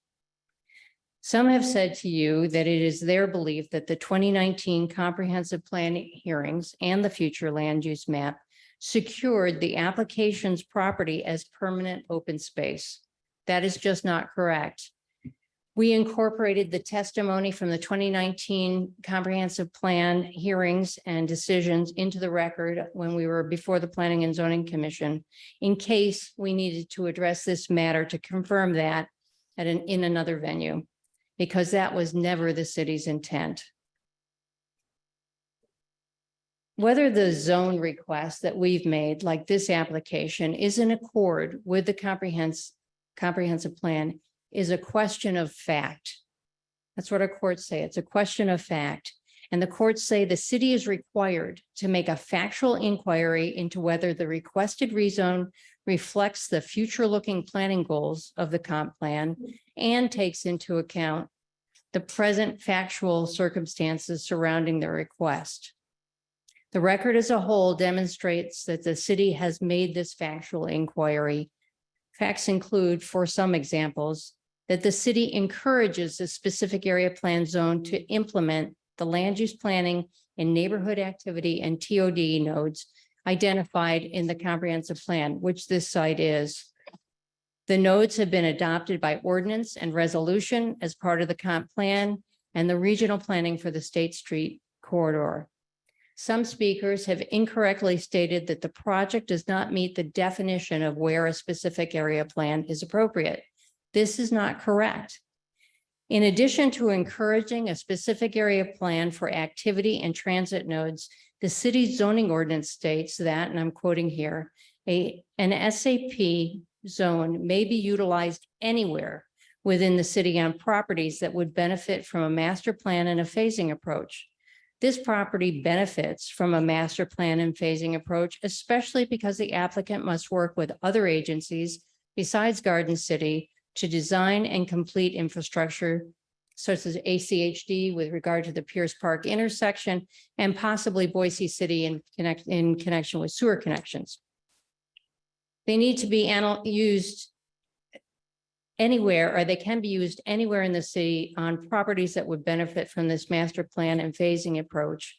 Some have said to you that it is their belief that the 2019 comprehensive plan hearings and the future land use map secured the application's property as permanent open space. That is just not correct. We incorporated the testimony from the 2019 comprehensive plan hearings and decisions into the record when we were before the Planning and Zoning Commission, in case we needed to address this matter to confirm that in another venue, because that was never the city's intent. Whether the zone request that we've made, like this application, is in accord with the comprehensive plan is a question of fact. That's what our courts say. It's a question of fact. And the courts say the city is required to make a factual inquiry into whether the requested rezone reflects the future-looking planning goals of the comp plan and takes into account the present factual circumstances surrounding the request. The record as a whole demonstrates that the city has made this factual inquiry. Facts include, for some examples, that the city encourages a specific area plan zone to implement the land use planning and neighborhood activity and TOD nodes identified in the comprehensive plan, which this site is. The nodes have been adopted by ordinance and resolution as part of the comp plan and the regional planning for the State Street corridor. Some speakers have incorrectly stated that the project does not meet the definition of where a specific area plan is appropriate. This is not correct. In addition to encouraging a specific area plan for activity and transit nodes, the city's zoning ordinance states that, and I'm quoting here, an SAP zone may be utilized anywhere within the city on properties that would benefit from a master plan and a phasing approach. This property benefits from a master plan and phasing approach, especially because the applicant must work with other agencies besides Garden City to design and complete infrastructure such as ACHD with regard to the Pierce Park intersection and possibly Boise City in connection with sewer connections. They need to be used anywhere, or they can be used anywhere in the city on properties that would benefit from this master plan and phasing approach.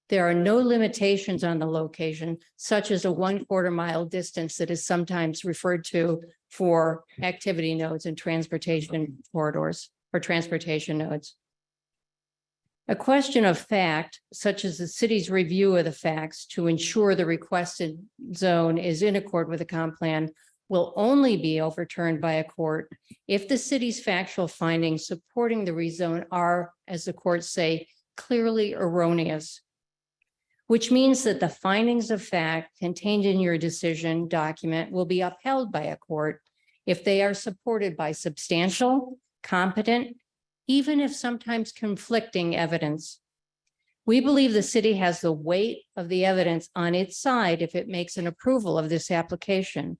There are no limitations on the location, such as a 1/4 mile distance that is sometimes referred to for activity nodes and transportation corridors or transportation nodes. A question of fact, such as the city's review of the facts to ensure the requested zone is in accord with the comp plan, will only be overturned by a court if the city's factual findings supporting the rezone are, as the courts say, clearly erroneous, which means that the findings of fact contained in your decision document will be upheld by a court if they are supported by substantial, competent, even if sometimes conflicting evidence. We believe the city has the weight of the evidence on its side if it makes an approval of this application.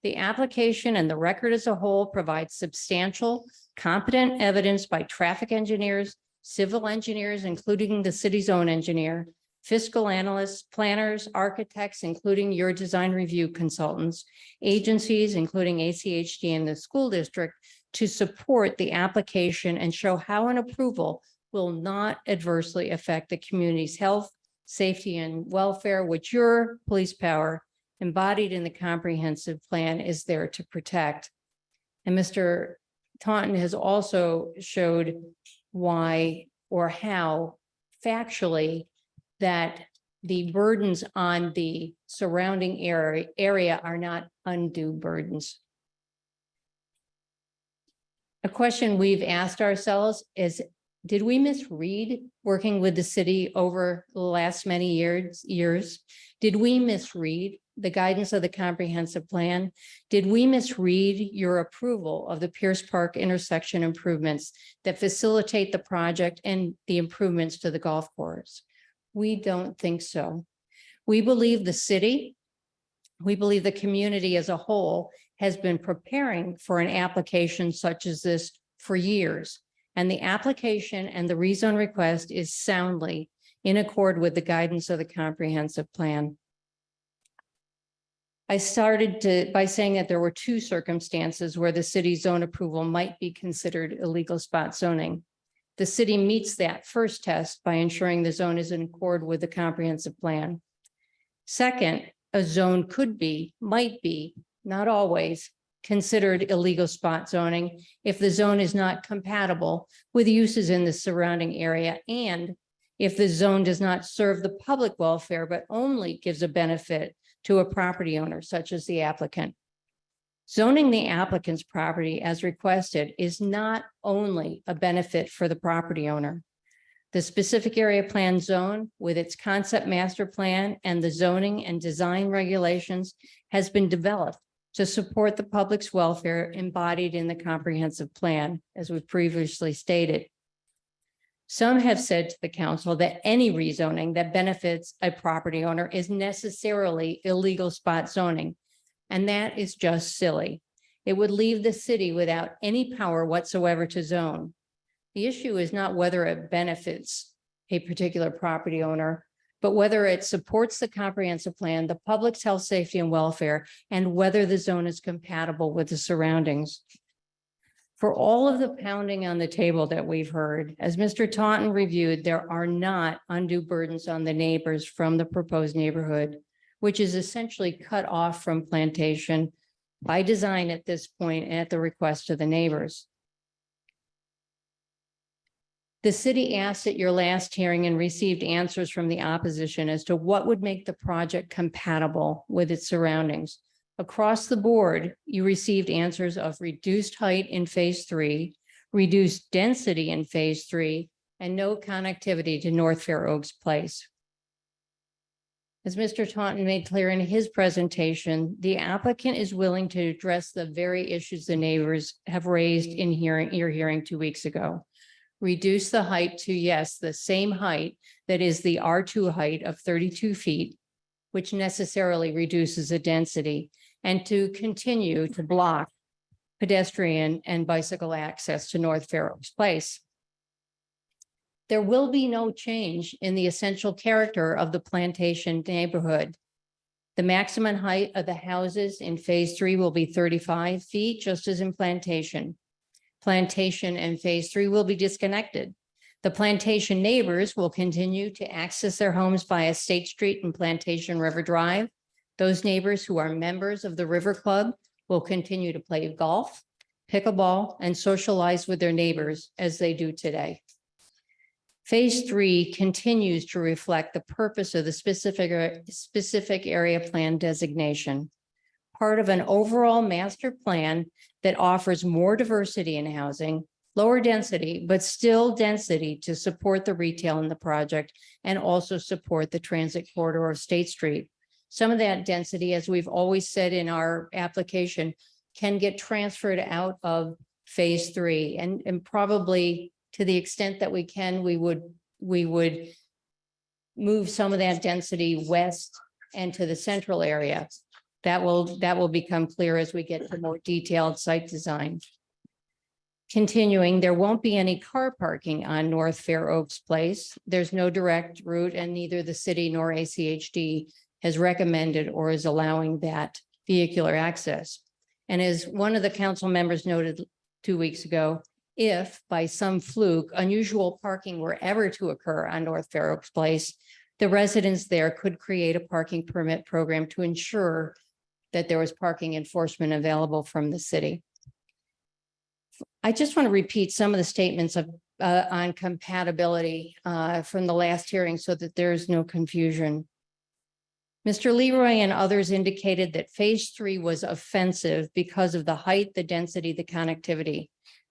The application and the record as a whole provides substantial, competent evidence by traffic engineers, civil engineers, including the city's own engineer, fiscal analysts, planners, architects, including your design review consultants, agencies, including ACHD and the school district, to support the application and show how an approval will not adversely affect the community's health, safety, and welfare, which your police power embodied in the comprehensive plan is there to protect. And Mr. Taunton has also showed why or how factually that the burdens on the surrounding area are not undue burdens. A question we've asked ourselves is, did we misread working with the city over the last many years? Did we misread the guidance of the comprehensive plan? Did we misread your approval of the Pierce Park intersection improvements that facilitate the project and the improvements to the golf course? We don't think so. We believe the city, we believe the community as a whole has been preparing for an application such as this for years. And the application and the rezone request is soundly in accord with the guidance of the comprehensive plan. I started by saying that there were two circumstances where the city's zone approval might be considered illegal spot zoning. The city meets that first test by ensuring the zone is in accord with the comprehensive plan. Second, a zone could be, might be, not always, considered illegal spot zoning if the zone is not compatible with uses in the surrounding area and if the zone does not serve the public welfare but only gives a benefit to a property owner such as the applicant. Zoning the applicant's property as requested is not only a benefit for the property owner. The specific area plan zone with its concept master plan and the zoning and design regulations has been developed to support the public's welfare embodied in the comprehensive plan, as we previously stated. Some have said to the council that any rezoning that benefits a property owner is necessarily illegal spot zoning, and that is just silly. It would leave the city without any power whatsoever to zone. The issue is not whether it benefits a particular property owner, but whether it supports the comprehensive plan, the public's health, safety, and welfare, and whether the zone is compatible with the surroundings. For all of the pounding on the table that we've heard, as Mr. Taunton reviewed, there are not undue burdens on the neighbors from the proposed neighborhood, which is essentially cut off from Plantation by design at this point at the request of the neighbors. The city asked at your last hearing and received answers from the opposition as to what would make the project compatible with its surroundings. Across the board, you received answers of reduced height in phase 3, reduced density in phase 3, and no connectivity to North Fair Oaks Place. As Mr. Taunton made clear in his presentation, the applicant is willing to address the very issues the neighbors have raised in your hearing 2 weeks ago. Reduce the height to, yes, the same height that is the R2 height of 32 feet, which necessarily reduces the density, and to continue to block pedestrian and bicycle access to North Fair Oaks Place. There will be no change in the essential character of the Plantation neighborhood. The maximum height of the houses in phase 3 will be 35 feet, just as in Plantation. Plantation and phase 3 will be disconnected. The Plantation neighbors will continue to access their homes via State Street and Plantation River Drive. Those neighbors who are members of the River Club will continue to play golf, pickleball, and socialize with their neighbors as they do today. Phase 3 continues to reflect the purpose of the specific area plan designation, part of an overall master plan that offers more diversity in housing, lower density, but still density to support the retail in the project and also support the transit corridor of State Street. Some of that density, as we've always said in our application, can get transferred out of phase 3 and probably to the extent that we can, we would move some of that density west and to the central area. That will become clear as we get to more detailed site design. Continuing, there won't be any car parking on North Fair Oaks Place. There's no direct route, and neither the city nor ACHD has recommended or is allowing that vehicular access. And as one of the council members noted 2 weeks ago, if by some fluke unusual parking were ever to occur on North Fair Oaks Place, the residents there could create a parking permit program to ensure that there was parking enforcement available from the city. I just want to repeat some of the statements of on compatibility from the last hearing so that there's no confusion. Mr. Leroy and others indicated that phase 3 was offensive because of the height, the density, the connectivity.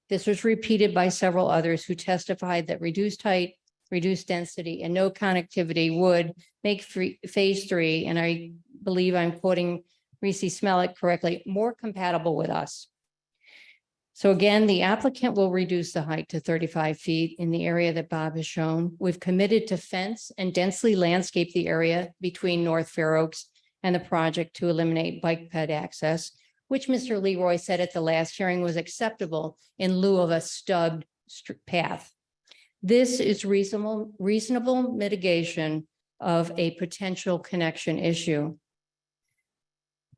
This was repeated by several others who testified that reduced height, reduced density, and no connectivity would make phase 3, and I believe I'm quoting Reese Smellick correctly, more compatible with us. So again, the applicant will reduce the height to 35 feet in the area that Bob has shown. We've committed to fence and densely landscape the area between North Fair Oaks and the project to eliminate bike ped access, which Mr. Leroy said at the last hearing was acceptable in lieu of a stubbed path. This is reasonable mitigation of a potential connection issue.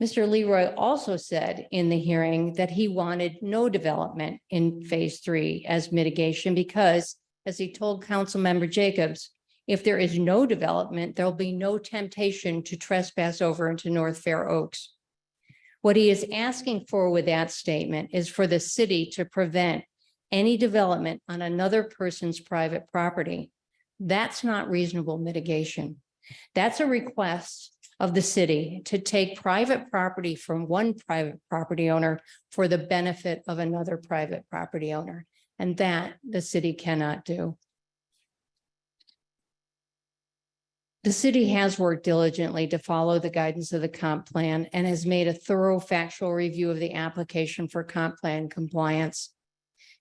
Mr. Leroy also said in the hearing that he wanted no development in phase 3 as mitigation because, as he told Councilmember Jacobs, if there is no development, there'll be no temptation to trespass over into North Fair Oaks. What he is asking for with that statement is for the city to prevent any development on another person's private property. That's not reasonable mitigation. That's a request of the city to take private property from one private property owner for the benefit of another private property owner. And that the city cannot do. The city has worked diligently to follow the guidance of the comp plan and has made a thorough factual review of the application for comp plan compliance.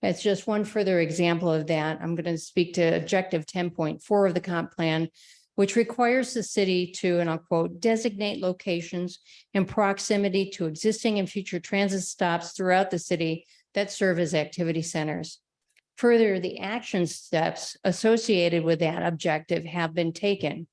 It's just one further example of that. I'm going to speak to objective 10.4 of the comp plan, which requires the city to, and I'll quote, designate locations in proximity to existing and future transit stops throughout the city that serve as activity centers. Further, the action steps associated with that objective have been taken.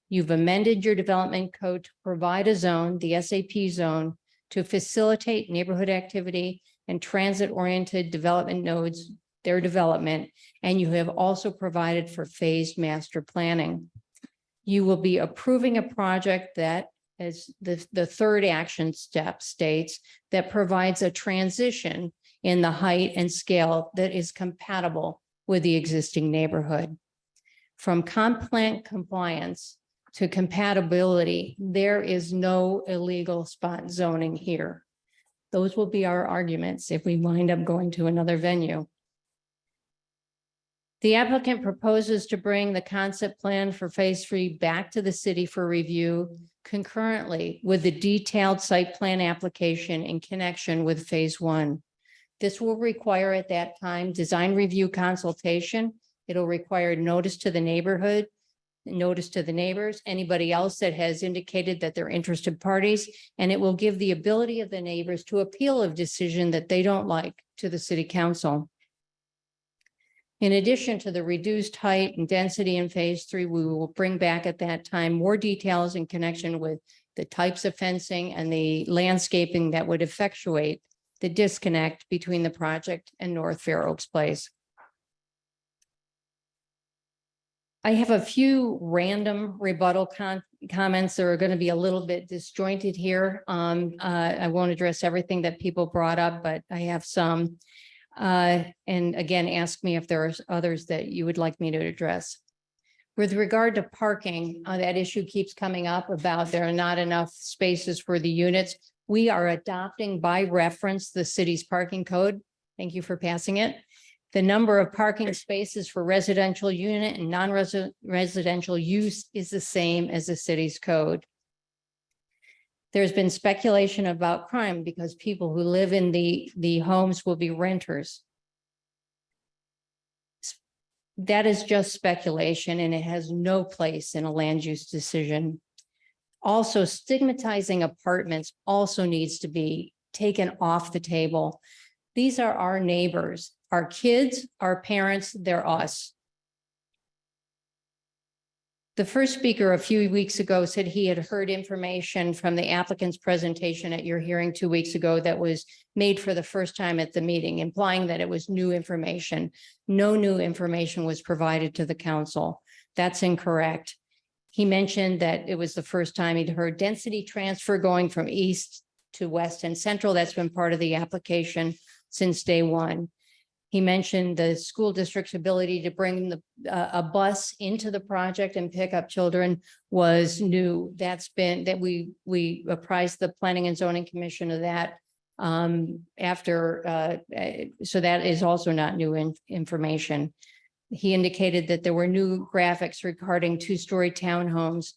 You've amended your development code to provide a zone, the SAP zone, to facilitate neighborhood activity and transit-oriented development nodes, their development, and you have also provided for phased master planning. You will be approving a project that, as the third action step states, that provides a transition in the height and scale that is compatible with the existing neighborhood. From comp plan compliance to compatibility, there is no illegal spot zoning here. Those will be our arguments if we wind up going to another venue. The applicant proposes to bring the concept plan for phase 3 back to the city for review concurrently with the detailed site plan application in connection with phase 1. This will require at that time design review consultation. It'll require notice to the neighborhood, notice to the neighbors, anybody else that has indicated that they're interested parties, and it will give the ability of the neighbors to appeal a decision that they don't like to the city council. In addition to the reduced height and density in phase 3, we will bring back at that time more details in connection with the types of fencing and the landscaping that would effectuate the disconnect between the project and North Fair Oaks Place. I have a few random rebuttal comments that are going to be a little bit disjointed here. I won't address everything that people brought up, but I have some. And again, ask me if there are others that you would like me to address. With regard to parking, that issue keeps coming up about there are not enough spaces for the units. We are adopting by reference the city's parking code. Thank you for passing it. The number of parking spaces for residential unit and non-residential use is the same as the city's code. There's been speculation about crime because people who live in the homes will be renters. That is just speculation and it has no place in a land use decision. Also, stigmatizing apartments also needs to be taken off the table. These are our neighbors, our kids, our parents, they're us. The first speaker a few weeks ago said he had heard information from the applicant's presentation at your hearing 2 weeks ago that was made for the first time at the meeting, implying that it was new information. No new information was provided to the council. That's incorrect. He mentioned that it was the first time he'd heard density transfer going from east to west and central. That's been part of the application since day one. He mentioned the school district's ability to bring a bus into the project and pick up children was new. That's been that we apprised the Planning and Zoning Commission of that after. So that is also not new information. He indicated that there were new graphics regarding two-story townhomes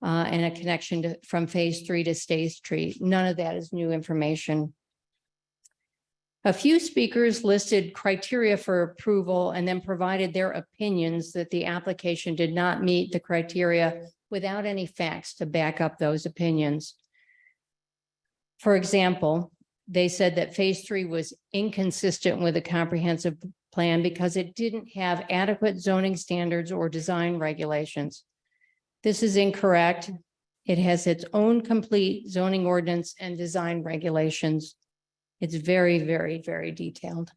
and a connection from phase 3 to State Street. None of that is new information. A few speakers listed criteria for approval and then provided their opinions that the application did not meet the criteria without any facts to back up those opinions. For example, they said that phase 3 was inconsistent with a comprehensive plan because it didn't have adequate zoning standards or design regulations. This is incorrect. It has its own complete zoning ordinance and design regulations. It's very, very, very detailed.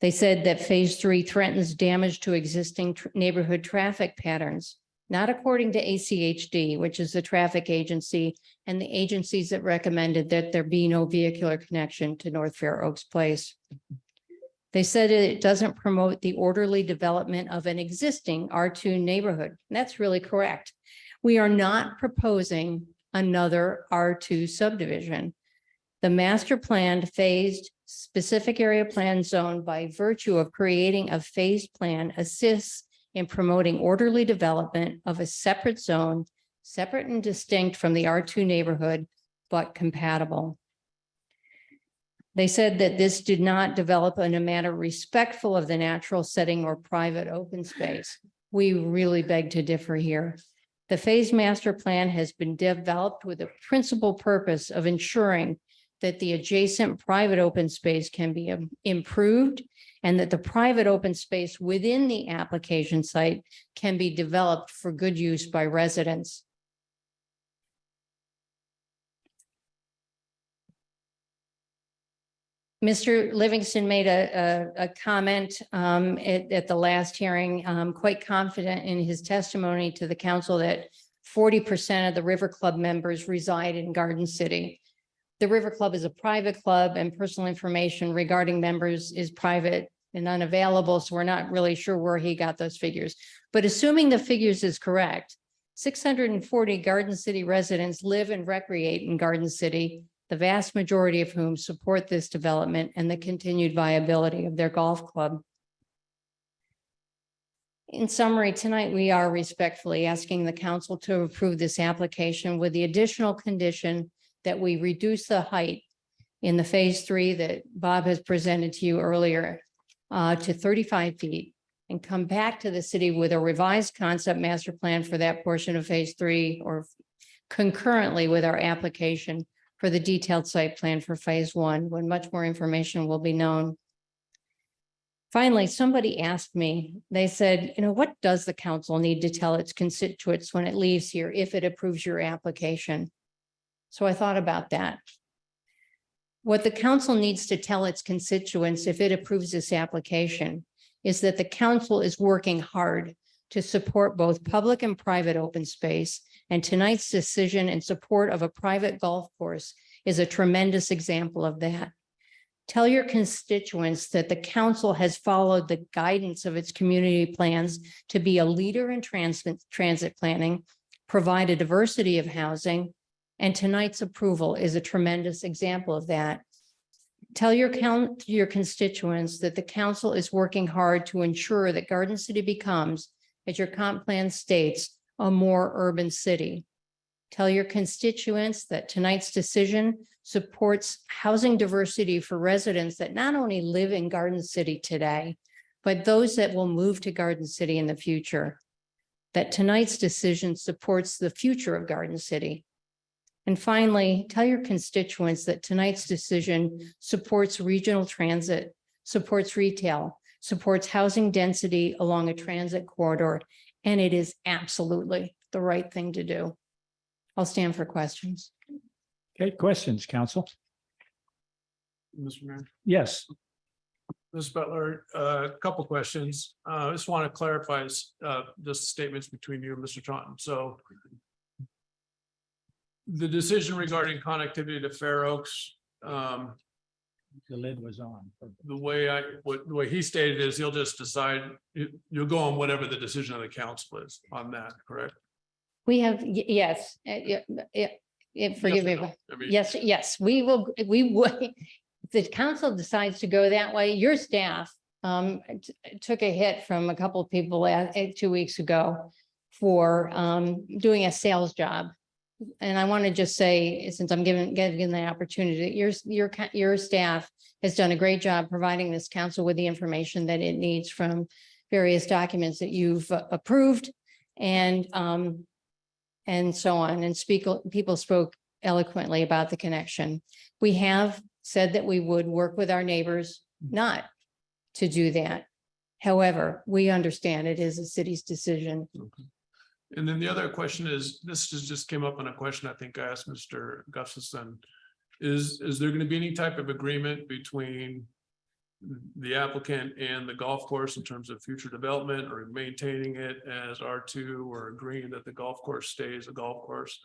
They said that phase 3 threatens damage to existing neighborhood traffic patterns, not according to ACHD, which is the traffic agency and the agencies that recommended that there be no vehicular connection to North Fair Oaks Place. They said it doesn't promote the orderly development of an existing R2 neighborhood. And that's really correct. We are not proposing another R2 subdivision. The master planned phased specific area plan zone by virtue of creating a phased plan assists in promoting orderly development of a separate zone, separate and distinct from the R2 neighborhood, but compatible. They said that this did not develop in a manner respectful of the natural setting or private open space. We really beg to differ here. The phased master plan has been developed with a principal purpose of ensuring that the adjacent private open space can be improved and that the private open space within the application site can be developed for good use by residents. Mr. Livingston made a comment at the last hearing, quite confident in his testimony to the council that 40% of the River Club members reside in Garden City. The River Club is a private club and personal information regarding members is private and unavailable, so we're not really sure where he got those figures. But assuming the figures is correct, 640 Garden City residents live and recreate in Garden City, the vast majority of whom support this development and the continued viability of their golf club. In summary, tonight, we are respectfully asking the council to approve this application with the additional condition that we reduce the height in the phase 3 that Bob has presented to you earlier to 35 feet and come back to the city with a revised concept master plan for that portion of phase 3 or concurrently with our application for the detailed site plan for phase 1, when much more information will be known. Finally, somebody asked me, they said, what does the council need to tell its constituents when it leaves here if it approves your application? So I thought about that. What the council needs to tell its constituents if it approves this application is that the council is working hard to support both public and private open space, and tonight's decision in support of a private golf course is a tremendous example of that. Tell your constituents that the council has followed the guidance of its community plans to be a leader in transit planning, provide a diversity of housing, and tonight's approval is a tremendous example of that. Tell your constituents that the council is working hard to ensure that Garden City becomes, as your comp plan states, a more urban city. Tell your constituents that tonight's decision supports housing diversity for residents that not only live in Garden City today, but those that will move to Garden City in the future. That tonight's decision supports the future of Garden City. And finally, tell your constituents that tonight's decision supports regional transit, supports retail, supports housing density along a transit corridor, and it is absolutely the right thing to do. I'll stand for questions. Okay, questions, council? Mr. Mayor. Yes. Ms. Butler, a couple questions. I just want to clarify just statements between you and Mr. Taunton. So the decision regarding connectivity to Fair Oaks, The lid was on. the way he stated is he'll just decide, you'll go on whatever the decision of the council is on that, correct? We have, yes, forgive me. I mean, Yes, we will, if the council decides to go that way, your staff took a hit from a couple of people 2 weeks ago for doing a sales job. And I want to just say, since I'm getting the opportunity, your staff has done a great job providing this council with the information that it needs from various documents that you've approved and so on. And people spoke eloquently about the connection. We have said that we would work with our neighbors not to do that. However, we understand it is a city's decision. okay. And then the other question is, this just came up on a question I think I asked Mr. Gustafson. Is there going to be any type of agreement between the applicant and the golf course in terms of future development or maintaining it as R2 or agreeing that the golf course stays a golf course?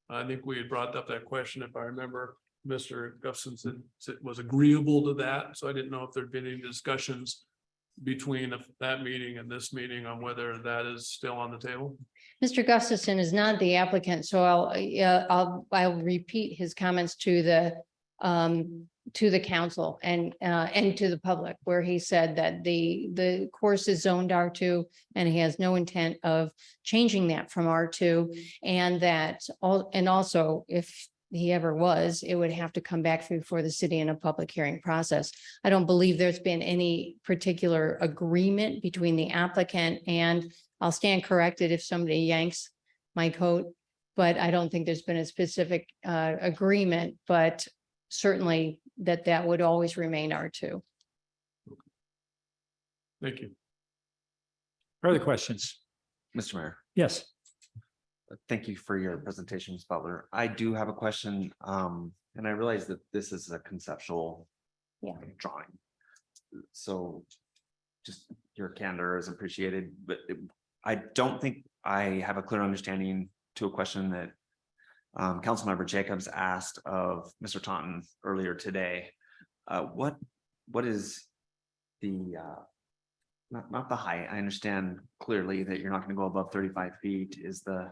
I think we had brought up that question, if I remember. Mr. Gustafson was agreeable to that. So I didn't know if there'd been any discussions between that meeting and this meeting on whether that is still on the table. Mr. Gustafson is not the applicant, so I'll repeat his comments to the council and to the public, where he said that the course is zoned R2 and he has no intent of changing that from R2, and also if he ever was, it would have to come back before the city in a public hearing process. I don't believe there's been any particular agreement between the applicant and, I'll stand corrected if somebody yanks my coat, but I don't think there's been a specific agreement, but certainly that would always remain R2. Thank you. Further questions? Mr. Mayor, Yes. thank you for your presentation, Ms. Butler. I do have a question, and I realize that this is a conceptual Yeah. drawing. So just your candor is appreciated, but I don't think I have a clear understanding to a question that Councilmember Jacobs asked of Mr. Taunton earlier today. What is the not the height? I understand clearly that you're not going to go above 35 feet is the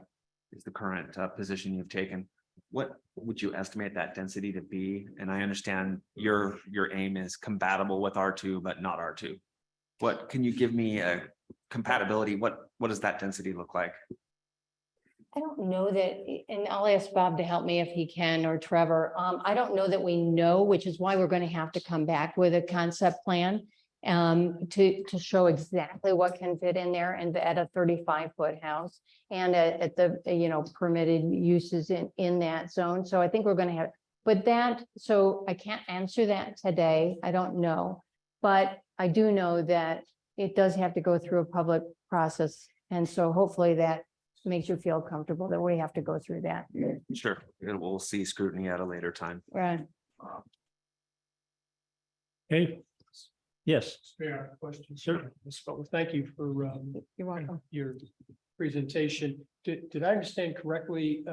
current position you've taken. What would you estimate that density to be? And I understand your aim is compatible with R2, but not R2. What can you give me a compatibility? What does that density look like? I don't know that, and I'll ask Bob to help me if he can, or Trevor. I don't know that we know, which is why we're going to have to come back with a concept plan to show exactly what can fit in there and at a 35-foot house and at the, permitted uses in that zone. So I think we're going to have, so I can't answer that today. I don't know, but I do know that it does have to go through a public process. And so hopefully that makes you feel comfortable that we have to go through that. Sure, and we'll see scrutiny at a later time. Right. Okay. Yes, Fair question. Certainly. Ms. Butler, thank you for You're welcome. your presentation. Did I understand correctly?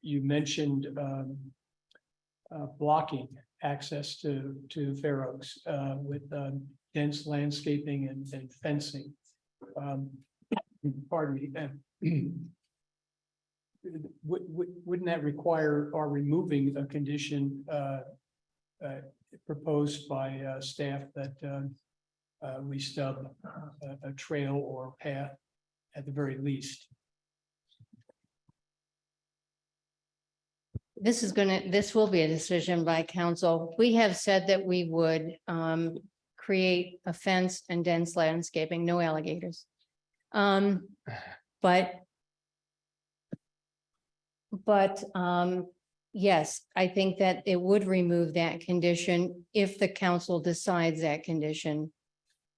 You mentioned blocking access to Fair Oaks with dense landscaping and fencing. Pardon me. Wouldn't that require or removing a condition proposed by staff that we stub a trail or path at the very least? This will be a decision by council. We have said that we would create a fence and dense landscaping, no alligators. But yes, I think that it would remove that condition if the council decides that condition.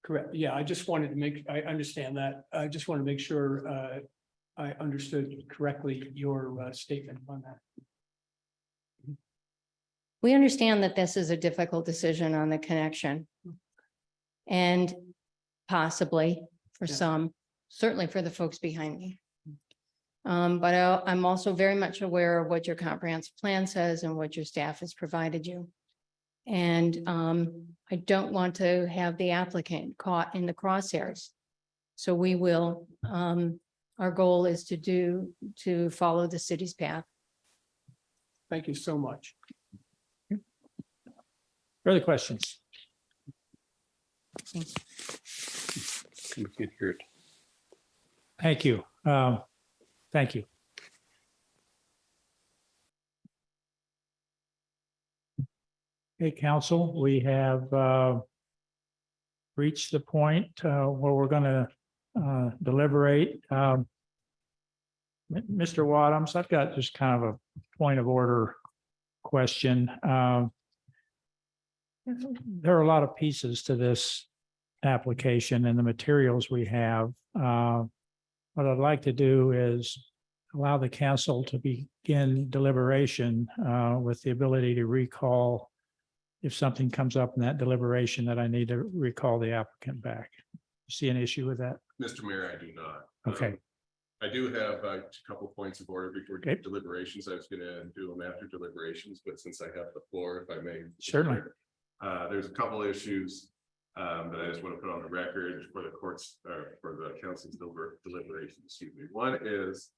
Correct. Yeah, I just wanted to I understand that. I just want to make sure I understood correctly your statement on that. We understand that this is a difficult decision on the connection. And possibly for Yeah. some, certainly for the folks behind me. But I'm also very much aware of what your comprehensive plan says and what your staff has provided you. And I don't want to have the applicant caught in the crosshairs. So we will, our goal is to follow the city's path. Thank you so much. further questions? You can hear it. Thank you. Thank you. Okay, council, we have reached the point where we're going to deliberate. Mr. Wadhams, I've got just kind of a point of order question. There are a lot of pieces to this application and the materials we have. What I'd like to do is allow the council to begin deliberation with the ability to recall if something comes up in that deliberation that I need to recall the applicant back. See an issue with that? Mr. Mayor, I do not. Okay. I do have a couple points of order before Okay. deliberations. I was going to do them after deliberations, but since I have the floor, if I may. Certainly. There's a couple issues that I just want to put on the record for the courts, for the council's deliberation, excuse me. One is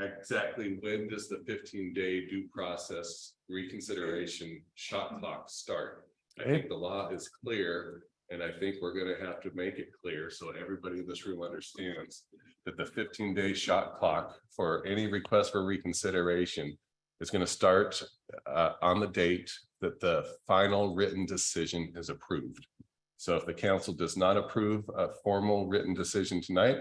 exactly when does the 15-day due process reconsideration shot clock start? I think the law is clear, and I think we're going to have to make it clear so everybody in this room understands that the 15-day shot clock for any request for reconsideration is going to start on the date that the final written decision is approved. So if the council does not approve a formal written decision tonight,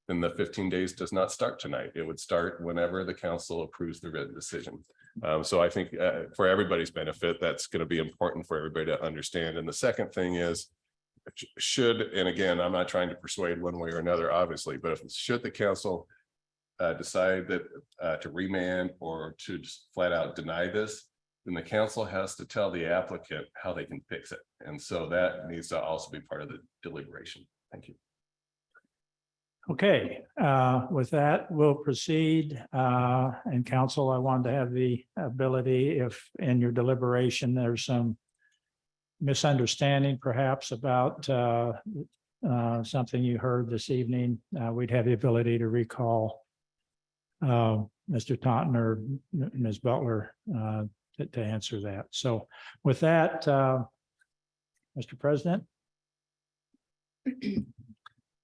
then the 15 days does not start tonight. It would start whenever the council approves the written decision. So I think for everybody's benefit, that's going to be important for everybody to understand. And the second thing is, should, and again, I'm not trying to persuade one way or another, obviously, but should the council decide that to remand or to just flat out deny this, then the council has to tell the applicant how they can fix it. And so that needs to also be part of the deliberation. Thank you. Okay, with that, we'll proceed. And council, I wanted to have the ability, if in your deliberation, there's some misunderstanding perhaps about something you heard this evening, we'd have the ability to recall Mr. Taunton or Ms. Butler to answer that. So with that, Mr. President.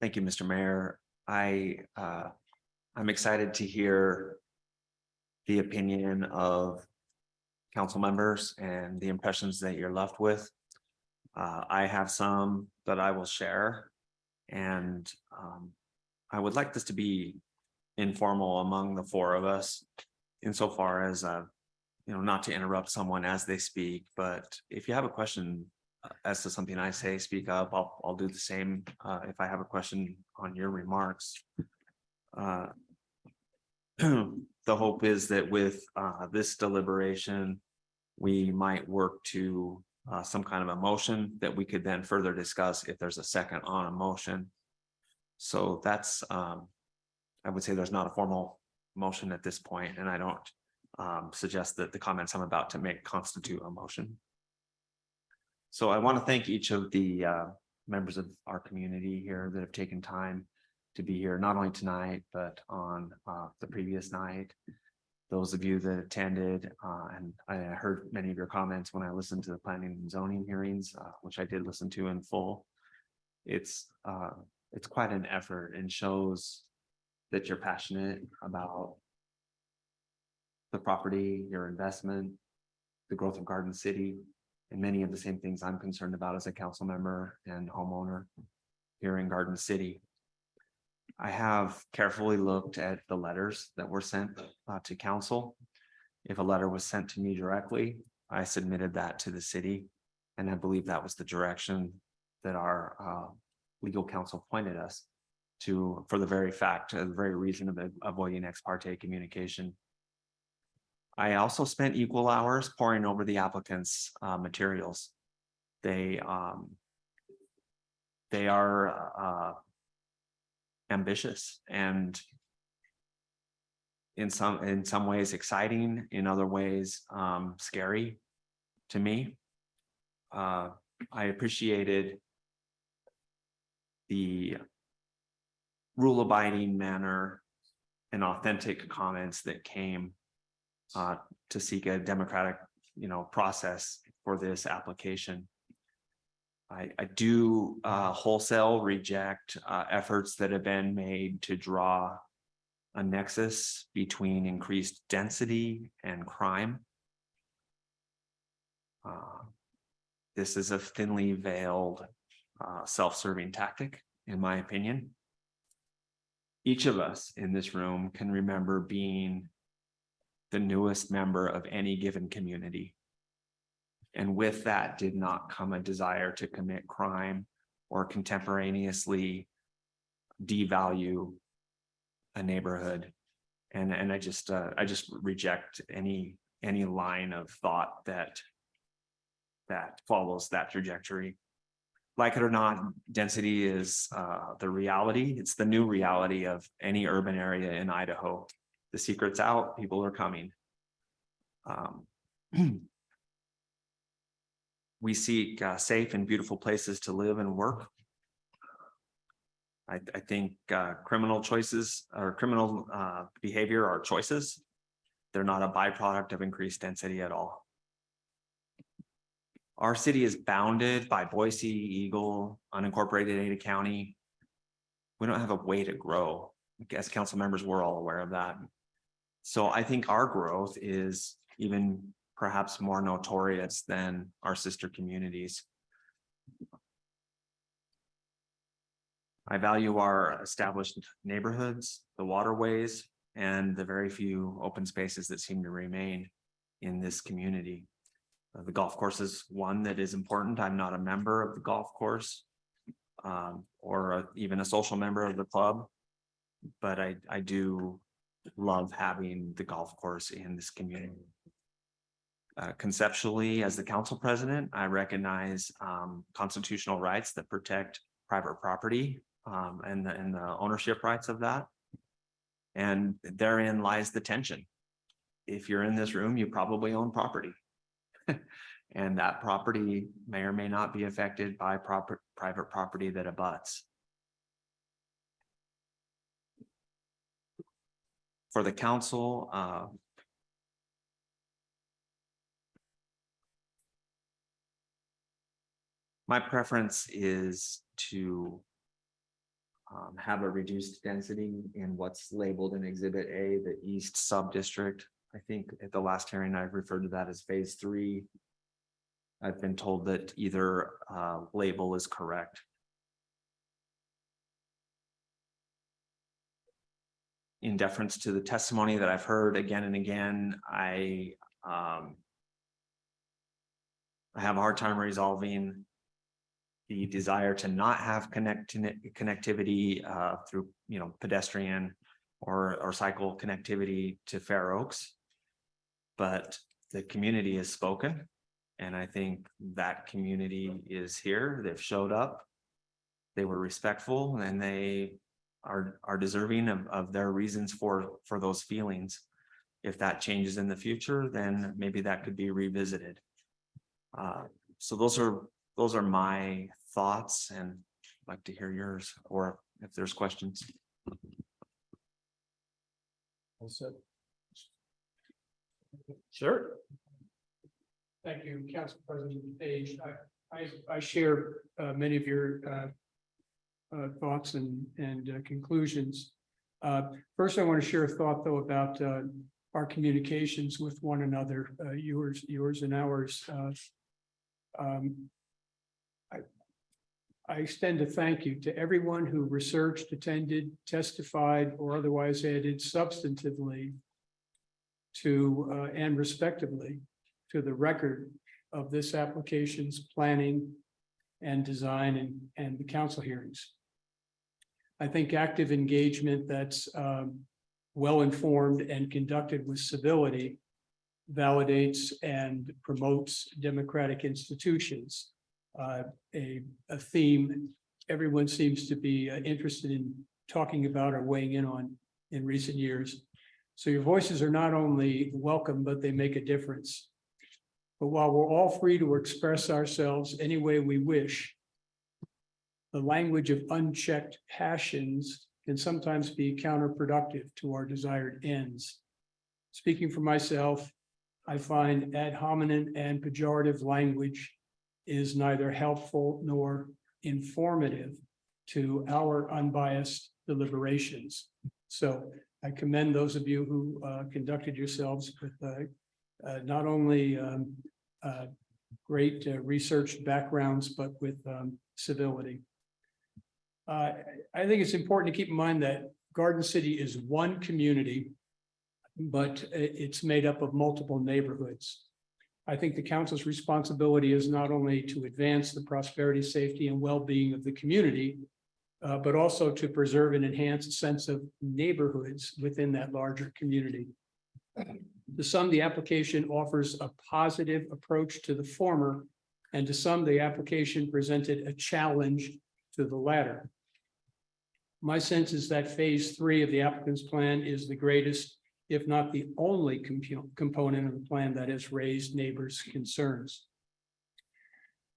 Thank you, Mr. Mayor. I'm excited to hear the opinion of council members and the impressions that you're left with. I have some that I will share, and I would like this to be informal among the four of us insofar as, not to interrupt someone as they speak, but if you have a question as to something I say, speak up. I'll do the same if I have a question on your remarks. The hope is that with this deliberation, we might work to some kind of a motion that we could then further discuss if there's a second on a motion. So that's, I would say there's not a formal motion at this point, and I don't suggest that the comments I'm about to make constitute a motion. So I want to thank each of the members of our community here that have taken time to be here, not only tonight, but on the previous night. Those of you that attended, and I heard many of your comments when I listened to the planning and zoning hearings, which I did listen to in full. It's quite an effort and shows that you're passionate about the property, your investment, the growth of Garden City, and many of the same things I'm concerned about as a council member and homeowner here in Garden City. I have carefully looked at the letters that were sent to council. If a letter was sent to me directly, I submitted that to the city, and I believe that was the direction that our legal counsel pointed us to, for the very fact, the very reason of avoiding ex parte communication. I also spent equal hours poring over the applicant's materials. They are ambitious and in some ways exciting, in other ways scary to me. I appreciated the rule-abiding manner and authentic comments that came to seek a democratic, process for this application. I do wholesale reject efforts that have been made to draw a nexus between increased density and crime. This is a thinly veiled, self-serving tactic, in my opinion. Each of us in this room can remember being the newest member of any given community. And with that did not come a desire to commit crime or contemporaneously devalue a neighborhood. And I just reject any line of thought that follows that trajectory. Like it or not, density is the reality. It's the new reality of any urban area in Idaho. The secret's out, people are coming. We seek safe and beautiful places to live and work. I think criminal choices or criminal behavior are choices. They're not a byproduct of increased density at all. Our city is bounded by Boise, Eagle, unincorporated Ada County. We don't have a way to grow. As council members, we're all aware of that. So I think our growth is even perhaps more notorious than our sister communities. I value our established neighborhoods, the waterways, and the very few open spaces that seem to remain in this community. The golf course is one that is important. I'm not a member of the golf course or even a social member of the club, but I do love having the golf course in this community. Conceptually, as the council president, I recognize constitutional rights that protect private property and the ownership rights of that. And therein lies the tension. If you're in this room, you probably own property. And that property may or may not be affected by private property that abuts. For the council, my preference is to have a reduced density in what's labeled in Exhibit A, the East Sub-District. I think at the last hearing, I referred to that as Phase 3. I've been told that either label is correct. In deference to the testimony that I've heard again and again, I have a hard time resolving the desire to not have connectivity through, pedestrian or cycle connectivity to Fair Oaks. But the community has spoken, and I think that community is here. They've showed up. They were respectful, and they are deserving of their reasons for those feelings. If that changes in the future, then maybe that could be revisited. So those are my thoughts, and I'd like to hear yours, or if there's questions. Sure. Thank you, Council President Page. I share many of your thoughts and conclusions. First, I want to share a thought, though, about our communications with one another, yours and ours. I extend a thank you to everyone who researched, attended, testified, or otherwise added substantively to and respectively to the record of this application's planning and design and the council hearings. I think active engagement that's well-informed and conducted with civility validates and promotes democratic institutions. A theme everyone seems to be interested in talking about or weighing in on in recent years. So your voices are not only welcome, but they make a difference. But while we're all free to express ourselves any way we wish, the language of unchecked passions can sometimes be counterproductive to our desired ends. Speaking for myself, I find ad hominem and pejorative language is neither helpful nor informative to our unbiased deliberations. So I commend those of you who conducted yourselves with not only great research backgrounds, but with civility. I think it's important to keep in mind that Garden City is one community, but it's made up of multiple neighborhoods. I think the council's responsibility is not only to advance the prosperity, safety, and well-being of the community, but also to preserve and enhance a sense of neighborhoods within that larger community. To some, the application offers a positive approach to the former, and to some, the application presented a challenge to the latter. My sense is that Phase 3 of the applicant's plan is the greatest, if not the only component of the plan that has raised neighbors' concerns.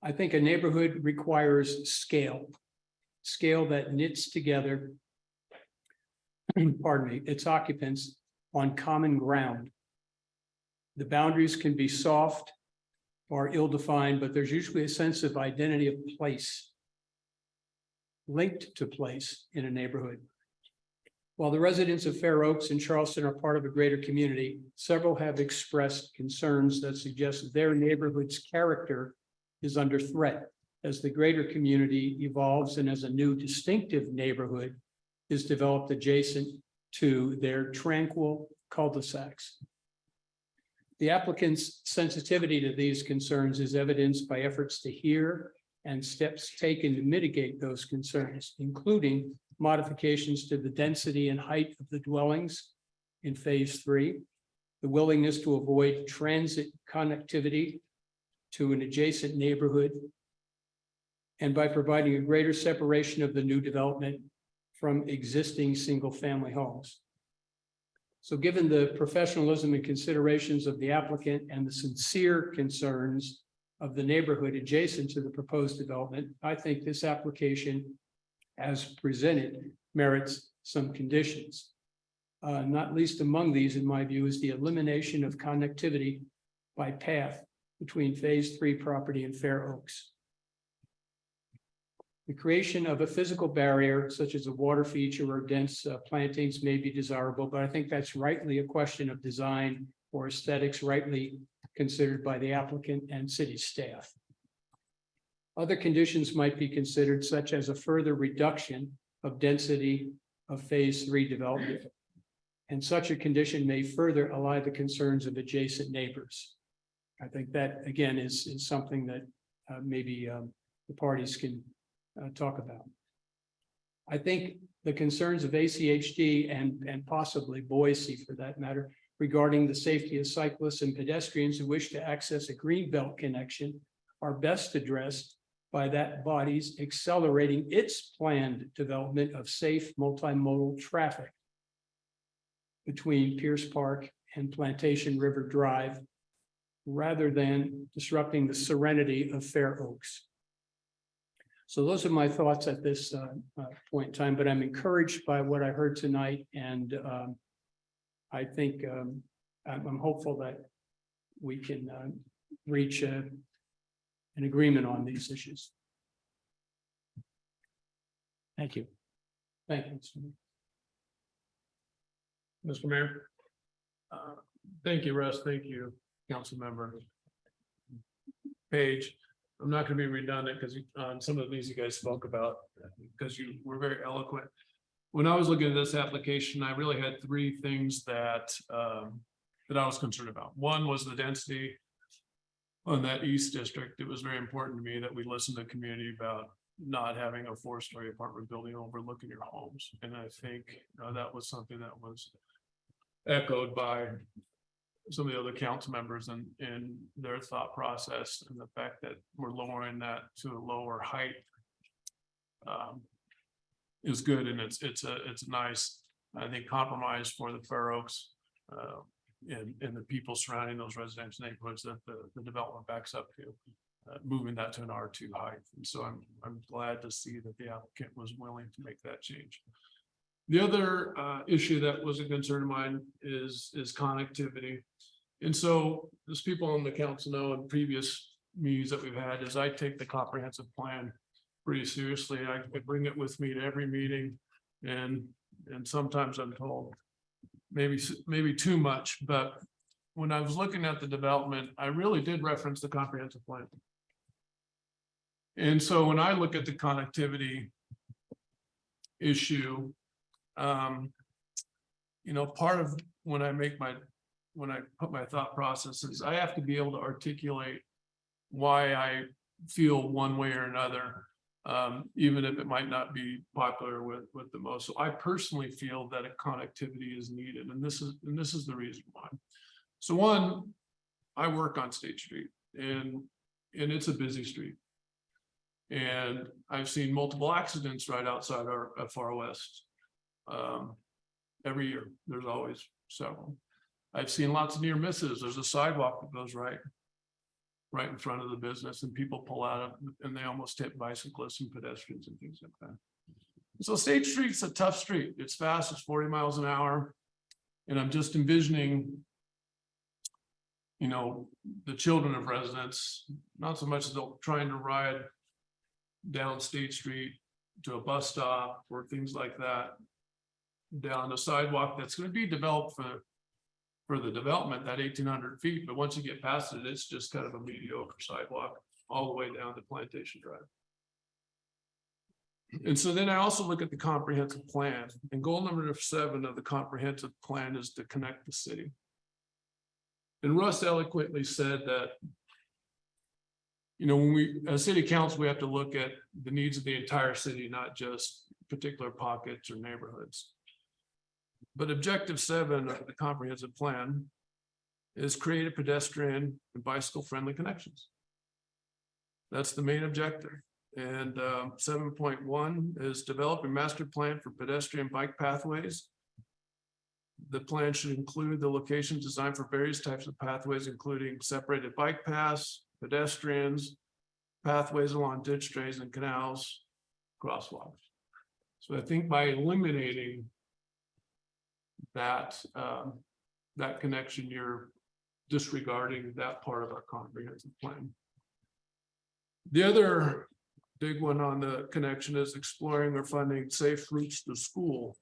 I think a neighborhood requires scale that knits together, its occupants on common ground. The boundaries can be soft or ill-defined, but there's usually a sense of identity of place, linked to place in a neighborhood. While the residents of Fair Oaks and Charleston are part of a greater community, several have expressed concerns that suggest their neighborhood's character is under threat as the greater community evolves and as a new distinctive neighborhood is developed adjacent to their tranquil cul-de-sacs. The applicant's sensitivity to these concerns is evidenced by efforts to hear and steps taken to mitigate those concerns, including modifications to the density and height of the dwellings in Phase 3, the willingness to avoid transit connectivity to an adjacent neighborhood, and by providing a greater separation of the new development from existing single-family homes. So given the professionalism and considerations of the applicant and the sincere concerns of the neighborhood adjacent to the proposed development, I think this application, as presented, merits some conditions. Not least among these, in my view, is the elimination of connectivity by path between Phase 3 property and Fair Oaks. The creation of a physical barrier such as a water feature or dense plantings may be desirable, but I think that's rightly a question of design or aesthetics, rightly considered by the applicant and city staff. Other conditions might be considered, such as a further reduction of density of Phase 3 development. And such a condition may further allay the concerns of adjacent neighbors. I think that, again, is something that maybe the parties can talk about. I think the concerns of ACHD and possibly Boise, for that matter, regarding the safety of cyclists and pedestrians who wish to access a greenbelt connection are best addressed by that body's accelerating its planned development of safe multimodal traffic between Pierce Park and Plantation River Drive, rather than disrupting the serenity of Fair Oaks. So those are my thoughts at this point in time, but I'm encouraged by what I heard tonight, and I think I'm hopeful that we can reach an agreement on these issues. Thank you. Thank you. Mr. Mayor. Thank you, Russ. Thank you, council member Page. I'm not going to be redundant because on some of the things you guys spoke about, because you were very eloquent. When I was looking at this application, I really had three things that that I was concerned about. One was the density on that east district. It was very important to me that we listen to the community about not having a 4-story apartment building overlooking your homes. And I think that was something that was echoed by some of the other council members and their thought process, and the fact that we're lowering that to a lower height is good, and it's a nice, I think, compromise for the Fair Oaks and the people surrounding those residential neighborhoods that the development backs up to, moving that to an R2 height. And so I'm glad to see that the applicant was willing to make that change. The other issue that was a concern of mine is connectivity. And so as people on the council know, in previous meetings that we've had, is I take the comprehensive plan pretty seriously. I bring it with me to every meeting, and sometimes I'm told maybe too much, but when I was looking at the development, I really did reference the comprehensive plan. And so when I look at the connectivity issue, you know, part of when I put my thought processes, I have to be able to articulate why I feel one way or another, even if it might not be popular with the most. So I personally feel that a connectivity is needed, and this is the reason why. So one, I work on State Street, and it's a busy street, and I've seen multiple accidents right outside our Far West. Every year, there's always several. I've seen lots of near misses. There's a sidewalk that goes right in front of the business, and people pull out and they almost hit bicyclists and pedestrians and things like that. So State Street's a tough street. It's fast, it's 40 miles an hour. And I'm just envisioning, you know, the children of residents, not so much as they're trying to ride down State Street to a bus stop or things like that, down a sidewalk that's going to be developed for the development, that 1,800 feet. But once you get past it, it's just kind of a mediocre sidewalk all the way down to Plantation Drive. And so then I also look at the comprehensive plan, and goal number 7 of the comprehensive plan is to connect the city. And Russ eloquently said that, you know, when we, as city council, we have to look at the needs of the entire city, not just particular pockets or neighborhoods. But objective 7 of the comprehensive plan is create pedestrian and bicycle friendly connections. That's the main objective. And 7.1 is develop a master plan for pedestrian bike pathways. The plan should include the locations designed for various types of pathways, including separated bike paths, pedestrians, pathways along ditch drains and canals, crosswalks. So I think by eliminating that, that connection, you're disregarding that part of our comprehensive plan. The other big one on the connection is exploring or funding safe routes to school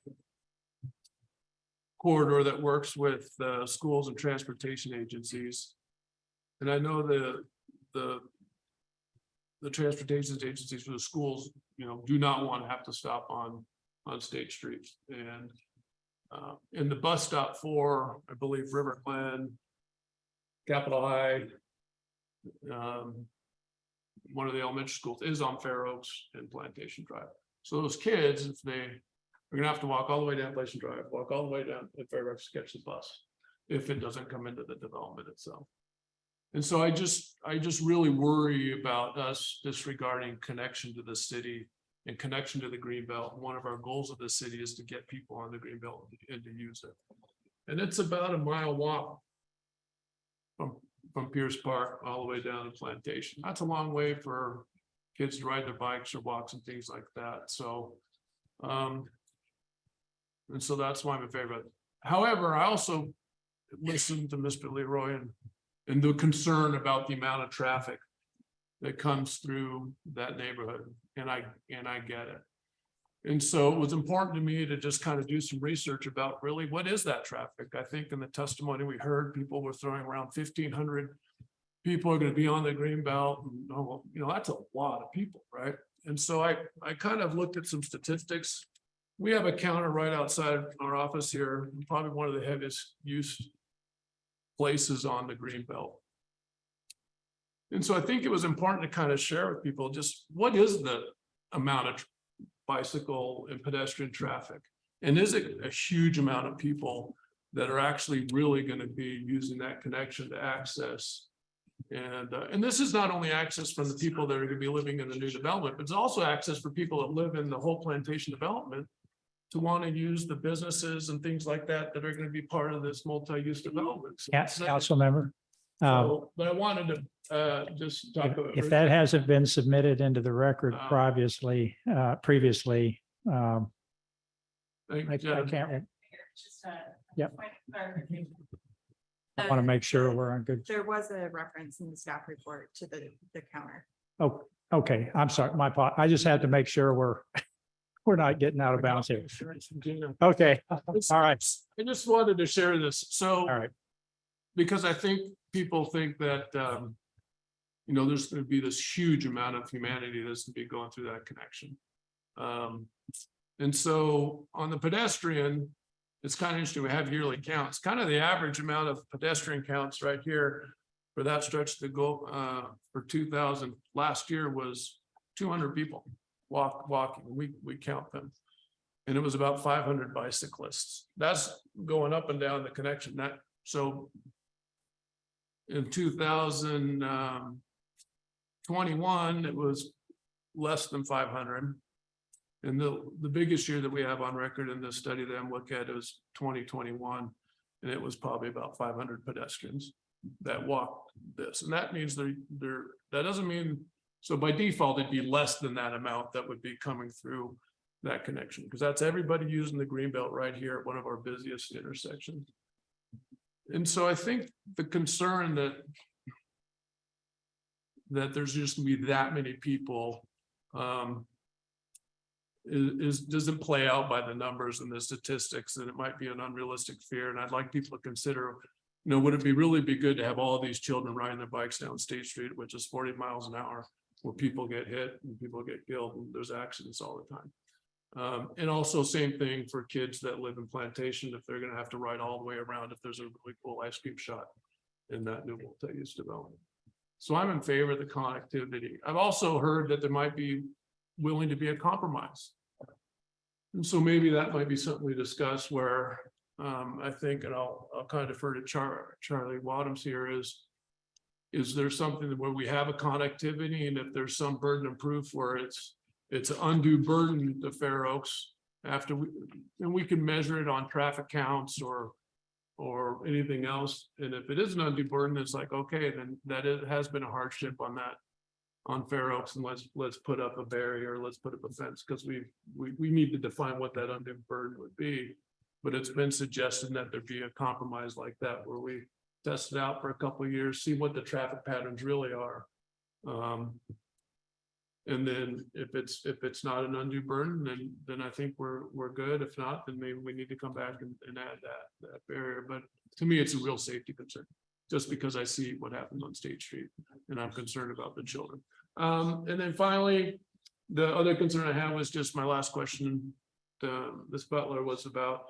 corridor that works with schools and transportation agencies. And I know the transportation agencies for the schools, do not want to have to stop on state streets. And in the bus stop for, I believe, River Glen, Capitol High, one of the elementary schools is on Fair Oaks and Plantation Drive. So those kids, if they are gonna have to walk all the way down Plantation Drive, walk all the way down to Fair Oaks to catch the bus, if it doesn't come into the development itself. And so I just really worry about us disregarding connection to the city and connection to the Greenbelt. One of our goals of the city is to get people on the Greenbelt and to use it. And it's about a mile walk from Pierce Park all the way down to Plantation. That's a long way for kids to ride their bikes or walks and things like that. So, and so that's why I'm in favor of it. However, I also listened to Mr. Leroy and the concern about the amount of traffic that comes through that neighborhood. And I get it. And so it was important to me to just kind of do some research about really what is that traffic. I think in the testimony we heard, people were throwing around 1,500 people are going to be on the Greenbelt. And, that's a lot of people, right? And so I kind of looked at some statistics. We have a counter right outside our office here, probably one of the heaviest used places on the Greenbelt. And so I think it was important to kind of share with people just what is the amount of bicycle and pedestrian traffic? And is it a huge amount of people that are actually really going to be using that connection to access? And this is not only access from the people that are going to be living in the new development, but it's also access for people that live in the whole plantation development to want to use the businesses and things like that that are going to be part of this multi-use development. So Council member. but I wanted to just talk about If that hasn't been submitted into the record previously, I can't. Yep. I want to make sure we're on good. There was a reference in the staff report to the counter. Oh, okay. I'm sorry. I just had to make sure we're not getting out of bounds here. Okay. All right. I just wanted to share this. So, All right. because I think people think that, there's going to be this huge amount of humanity that's going to be going through that connection. And so on the pedestrian, it's kind of interesting. We have yearly counts, kind of the average amount of pedestrian counts right here for that stretch to go for 2000 last year was 200 people walking. We count them. And it was about 500 bicyclists. That's going up and down the connection. So in 2021, it was less than 500. And the biggest year that we have on record in this study that I'm looking at is 2021. And it was probably about 500 pedestrians that walked this. And that means that doesn't mean, so by default, it'd be less than that amount that would be coming through that connection, because that's everybody using the Greenbelt right here at one of our busiest intersections. And so I think the concern that there's just gonna be that many people doesn't play out by the numbers and the statistics, and it might be an unrealistic fear. And I'd like people to consider, would it really be good to have all these children riding their bikes down State Street, which is 40 miles an hour, where people get hit and people get killed and there's accidents all the time. And also same thing for kids that live in Plantation, if they're going to have to ride all the way around, if there's a really cool ice cream shop in that new multi-use development. So I'm in favor of the connectivity. I've also heard that there might be willing to be a compromise. And so maybe that might be something we discuss where I think, and I'll kind of defer to Charlie Wadums here is there something where we have a connectivity, and if there's some burden of proof where it's an undue burden to Fair Oaks after we can measure it on traffic counts or anything else. And if it is an undue burden, it's like, okay, then has been a hardship on Fair Oaks, and let's put up a barrier, let's put up a fence, because we need to define what that undue burden would be. But it's been suggested that there be a compromise like that where we test it out for a couple of years, see what the traffic patterns really are. And then if it's not an undue burden, then I think we're good. If not, then maybe we need to come back and add that barrier. But to me, it's a real safety concern, just because I see what happens on State Street and I'm concerned about the children. And then finally, the other concern I have was just my last question. Ms. Butler was about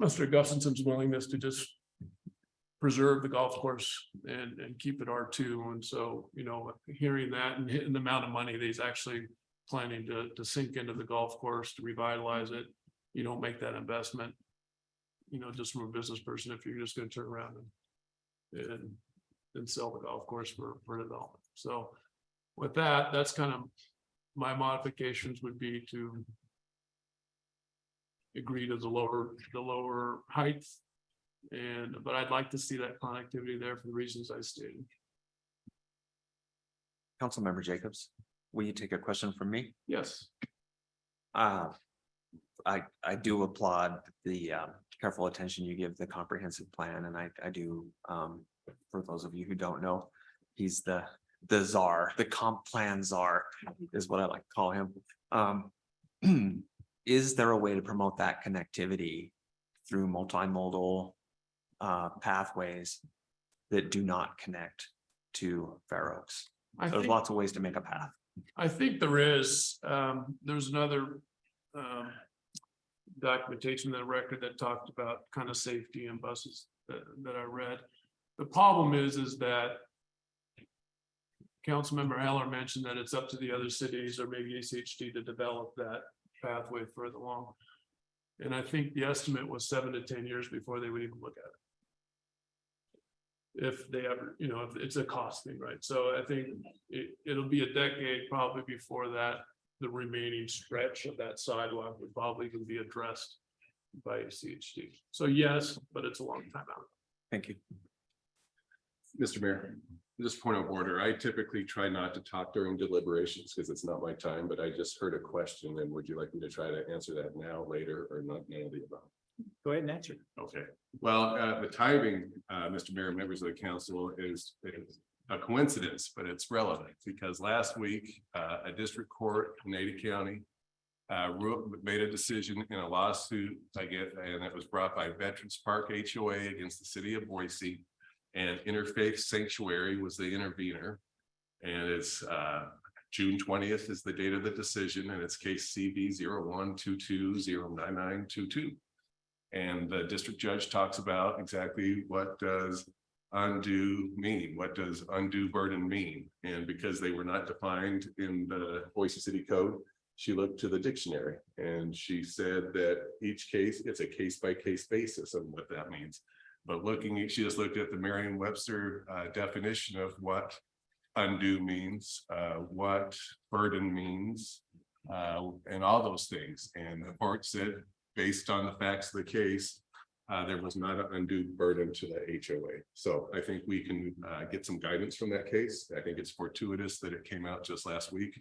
Mr. Gustafson's willingness to just preserve the golf course and keep it R2. And so, hearing that and hitting the amount of money that he's actually planning to sink into the golf course to revitalize it, you don't make that investment, just from a business person, if you're just going to turn around and sell the golf course for development. So with that, that's kind of my modifications would be to agree to the lower height. But I'd like to see that connectivity there for the reasons I stated. Councilmember Jacobs, will you take a question from me? Yes. I do applaud the careful attention you give the comprehensive plan, and I do, for those of you who don't know, he's the czar, the comp plan czar is what I like to call him. Is there a way to promote that connectivity through multimodal pathways that do not connect to Fair Oaks? There's lots of ways to make a path. I think there is. There's another documentation in the record that talked about kind of safety in buses that I read. The problem is that Councilmember Heller mentioned that it's up to the other cities or maybe ACHD to develop that pathway further along. And I think the estimate was 7 to 10 years before they would even look at it. If they ever, if it's a cost thing, right? So I think it'll be a decade probably before that, the remaining stretch of that sidewalk would probably can be addressed by ACHD. So yes, but it's a long time out. Thank you. Mr. Mayor, just point of order. I typically try not to talk during deliberations because it's not my time, but I just heard a question, and would you like me to try to answer that now, later, or not none of the above? Go ahead and answer. Okay, well, the timing, Mr. Mayor, members of the council, is a coincidence, but it's relevant because last week, a district court in Ada County made a decision in a lawsuit, and it was brought by Veterans Park HOA against the city of Boise, and Interfaith Sanctuary was the intervener, and it's June 20th is the date of the decision, and it's case CB 0122099922. And the district judge talks about exactly what does undue mean? What does undue burden mean? And because they were not defined in the Boise City Code, she looked to the dictionary and she said that each case, it's a case-by-case basis on what that means. But she just looked at the Merriam-Webster definition of what undue means, what burden means, and all those things. And the court said, based on the facts of the case, there was not an undue burden to the HOA. So I think we can get some guidance from that case. I think it's fortuitous that it came out just last week.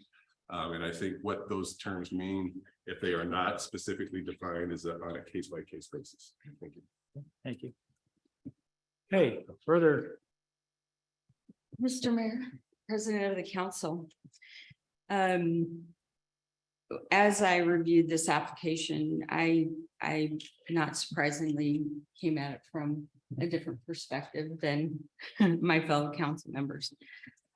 And I think what those terms mean, if they are not specifically defined, is on a case-by-case basis. Thank you. Thank you. Okay, further. Mr. Mayor, President of the Council. As I reviewed this application, I not surprisingly came at it from a different perspective than my fellow council members.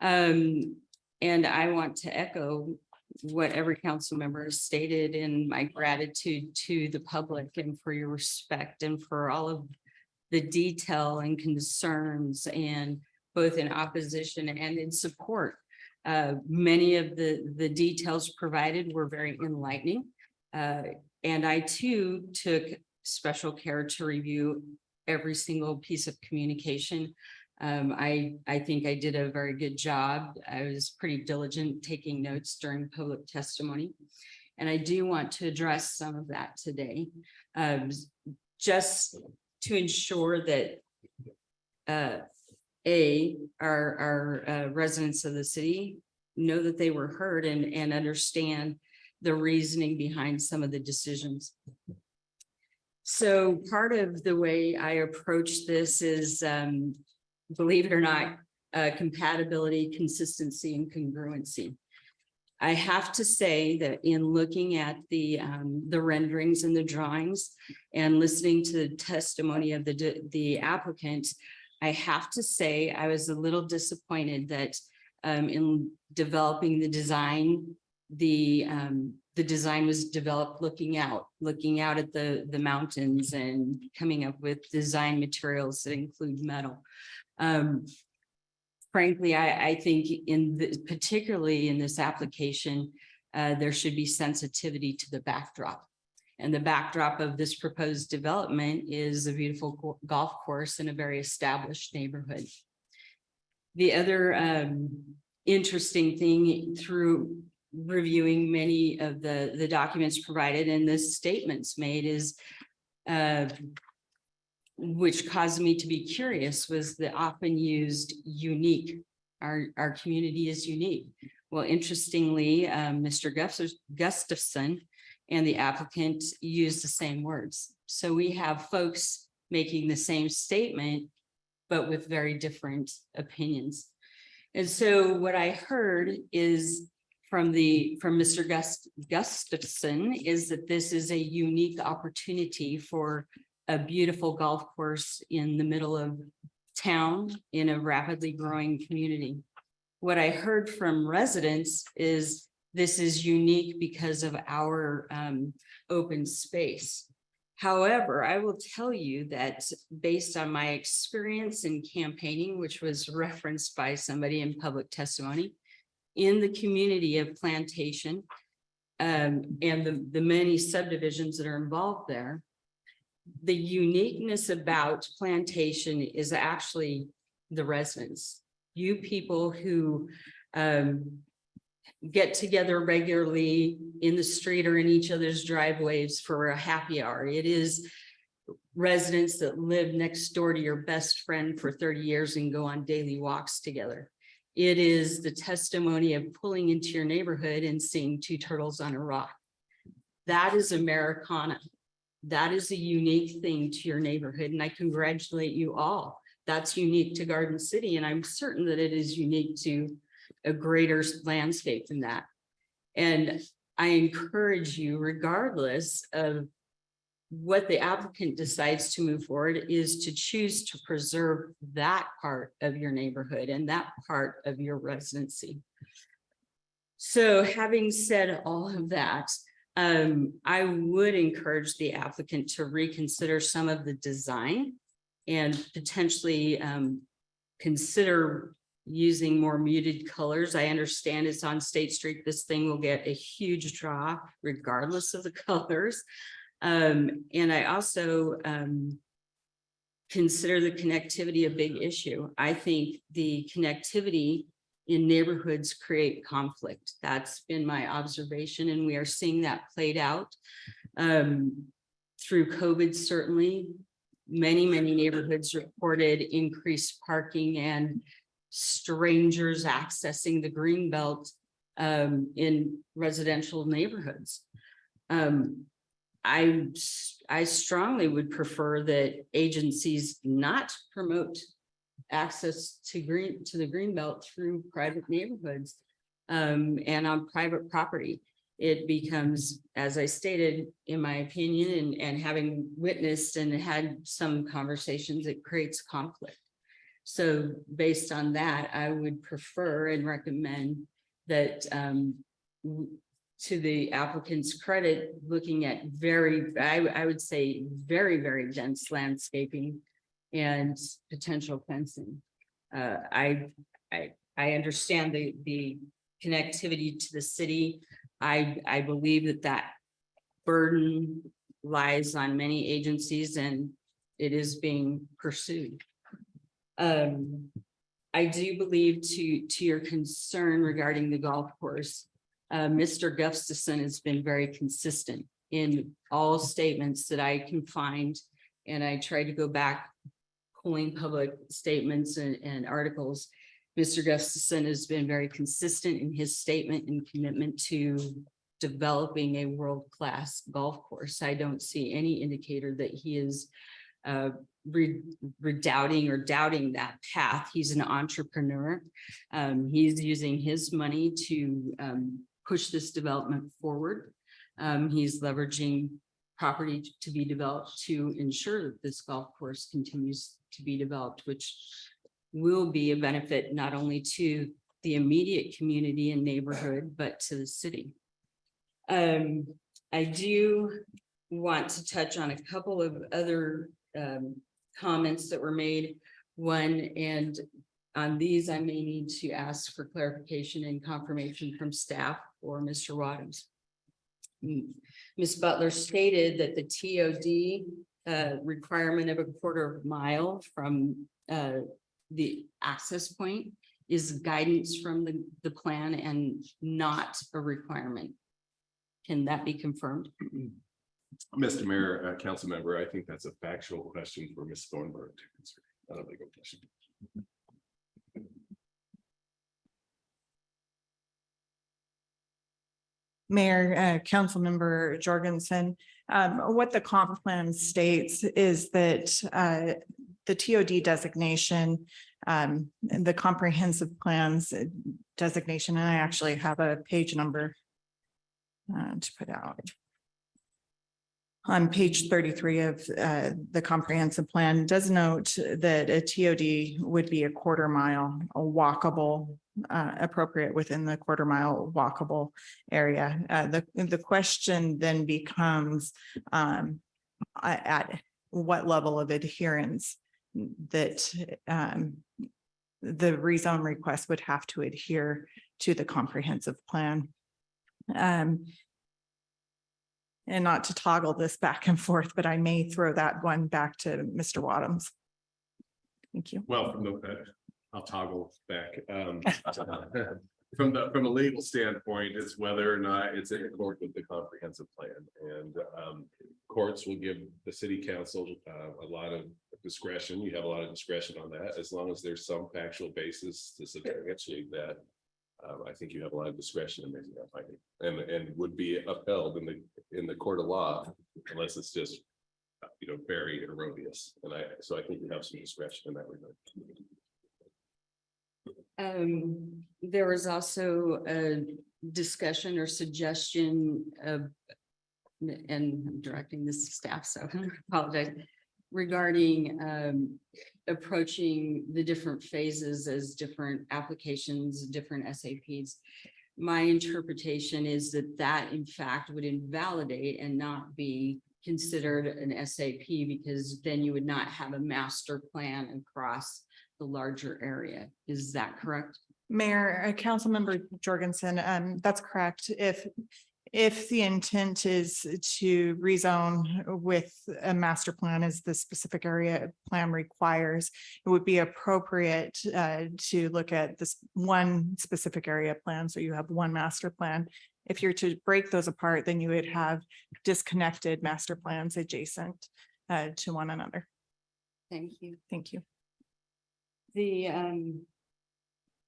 And I want to echo what every council member has stated in my gratitude to the public and for your respect and for all of the detail and concerns, and both in opposition and in support. Many of the details provided were very enlightening. And I too took special care to review every single piece of communication. I think I did a very good job. I was pretty diligent taking notes during public testimony. And I do want to address some of that today, just to ensure that our residents of the city know that they were heard and understand the reasoning behind some of the decisions. So part of the way I approach this is, believe it or not, compatibility, consistency, and congruency. I have to say that in looking at the renderings and the drawings and listening to the testimony of the applicant, I have to say I was a little disappointed that in developing the design, the design was developed looking out at the mountains and coming up with design materials that include metal. Frankly, I think particularly in this application, there should be sensitivity to the backdrop. And the backdrop of this proposed development is a beautiful golf course in a very established neighborhood. The other interesting thing through reviewing many of the documents provided and the statements made is, which caused me to be curious, was the often used unique. Our community is unique. Well, interestingly, Mr. Gustafson and the applicant used the same words. So we have folks making the same statement, but with very different opinions. And so what I heard is from Mr. Gustafson is that this is a unique opportunity for a beautiful golf course in the middle of town in a rapidly growing community. What I heard from residents is this is unique because of our open space. However, I will tell you that based on my experience in campaigning, which was referenced by somebody in public testimony, in the community of Plantation and the many subdivisions that are involved there, the uniqueness about Plantation is actually the residents. You people who get together regularly in the street or in each other's driveways for a happy hour. It is residents that live next door to your best friend for 30 years and go on daily walks together. It is the testimony of pulling into your neighborhood and seeing two turtles on a rock. That is Americana. That is a unique thing to your neighborhood, and I congratulate you all. That's unique to Garden City, and I'm certain that it is unique to a greater landscape than that. And I encourage you, regardless of what the applicant decides to move forward, is to choose to preserve that part of your neighborhood and that part of your residency. So having said all of that, I would encourage the applicant to reconsider some of the design and potentially consider using more muted colors. I understand it's on State Street. This thing will get a huge draw regardless of the colors. And I also consider the connectivity a big issue. I think the connectivity in neighborhoods create conflict. That's been my observation, and we are seeing that played out through COVID. Certainly, many neighborhoods reported increased parking and strangers accessing the green belt in residential neighborhoods. I strongly would prefer that agencies not promote access to the green belt through private neighborhoods and on private property. It becomes, as I stated, in my opinion, and having witnessed and had some conversations, it creates conflict. So based on that, I would prefer and recommend that to the applicant's credit, looking at I would say very dense landscaping and potential fencing. I understand the connectivity to the city. I believe that burden lies on many agencies and it is being pursued. I do believe to your concern regarding the golf course, Mr. Gustafson has been very consistent in all statements that I can find. And I tried to go back pulling public statements and articles. Mr. Gustafson has been very consistent in his statement and commitment to developing a world-class golf course. I don't see any indicator that he is redoubting or doubting that path. He's an entrepreneur. He's using his money to push this development forward. He's leveraging property to be developed to ensure that this golf course continues to be developed, which will be a benefit not only to the immediate community and neighborhood, but to the city. I do want to touch on a couple of other comments that were made. One, and on these, I may need to ask for clarification and confirmation from staff or Mr. Wadhams. Ms. Butler stated that the TOD requirement of a quarter mile from the access point is guidance from the plan and not a requirement. Can that be confirmed? Mr. Mayor, council member, I think that's a factual question for Ms. Thornburg to answer, not a legal question. Mayor, Councilmember Jorgensen, what the comp plan states is that the TOD designation, the comprehensive plans designation, and I actually have a page number to put out. On page 33 of the comprehensive plan does note that a TOD would be a quarter mile, a walkable, appropriate within the quarter mile walkable area. The question then becomes at what level of adherence that the rezone request would have to adhere to the comprehensive plan. And not to toggle this back and forth, but I may throw that one back to Mr. Wadhams. Thank you. Well, I'll toggle back. From a legal standpoint, it's whether or not it's in accord with the comprehensive plan, and courts will give the city council a lot of discretion. You have a lot of discretion on that, as long as there's some factual basis to substantiate that. I think you have a lot of discretion in making that finding, and would be upheld in the court of law unless it's just very erroneous. And so I think you have some discretion in that regard. There was also a discussion or suggestion of, and I'm directing this to staff, so I apologize, regarding approaching the different phases as different applications, different SAPs. My interpretation is that in fact would invalidate and not be considered an SAP, because then you would not have a master plan across the larger area. Is that correct? Mayor, Councilmember Jorgensen, that's correct. If the intent is to rezone with a master plan as the specific area plan requires, it would be appropriate to look at this one specific area plan. So you have one master plan. If you're to break those apart, then you would have disconnected master plans adjacent to one another. Thank you. Thank you. The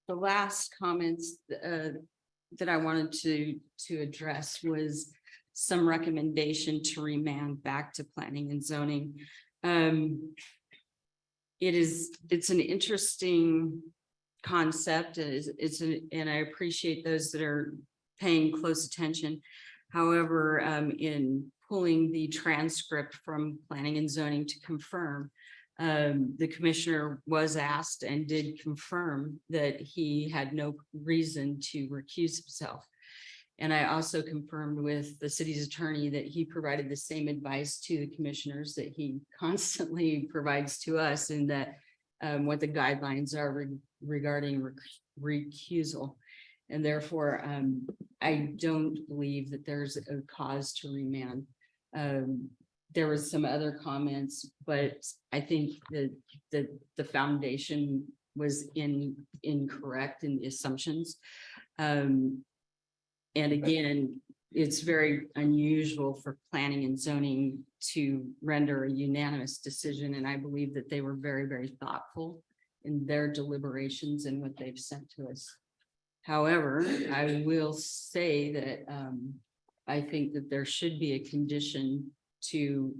last comments that I wanted to address was some recommendation to remand back to planning and zoning. It's an interesting concept, and I appreciate those that are paying close attention. However, in pulling the transcript from planning and zoning to confirm, the commissioner was asked and did confirm that he had no reason to recuse himself. And I also confirmed with the city's attorney that he provided the same advice to the commissioners that he constantly provides to us, and that what the guidelines are regarding recusal. And therefore, I don't believe that there's a cause to remand. there was some other comments, but I think that the foundation was incorrect in the assumptions. And again, it's very unusual for planning and zoning to render a unanimous decision, and I believe that they were very, very thoughtful in their deliberations and what they've sent to us. However, I will say that I think that there should be a condition to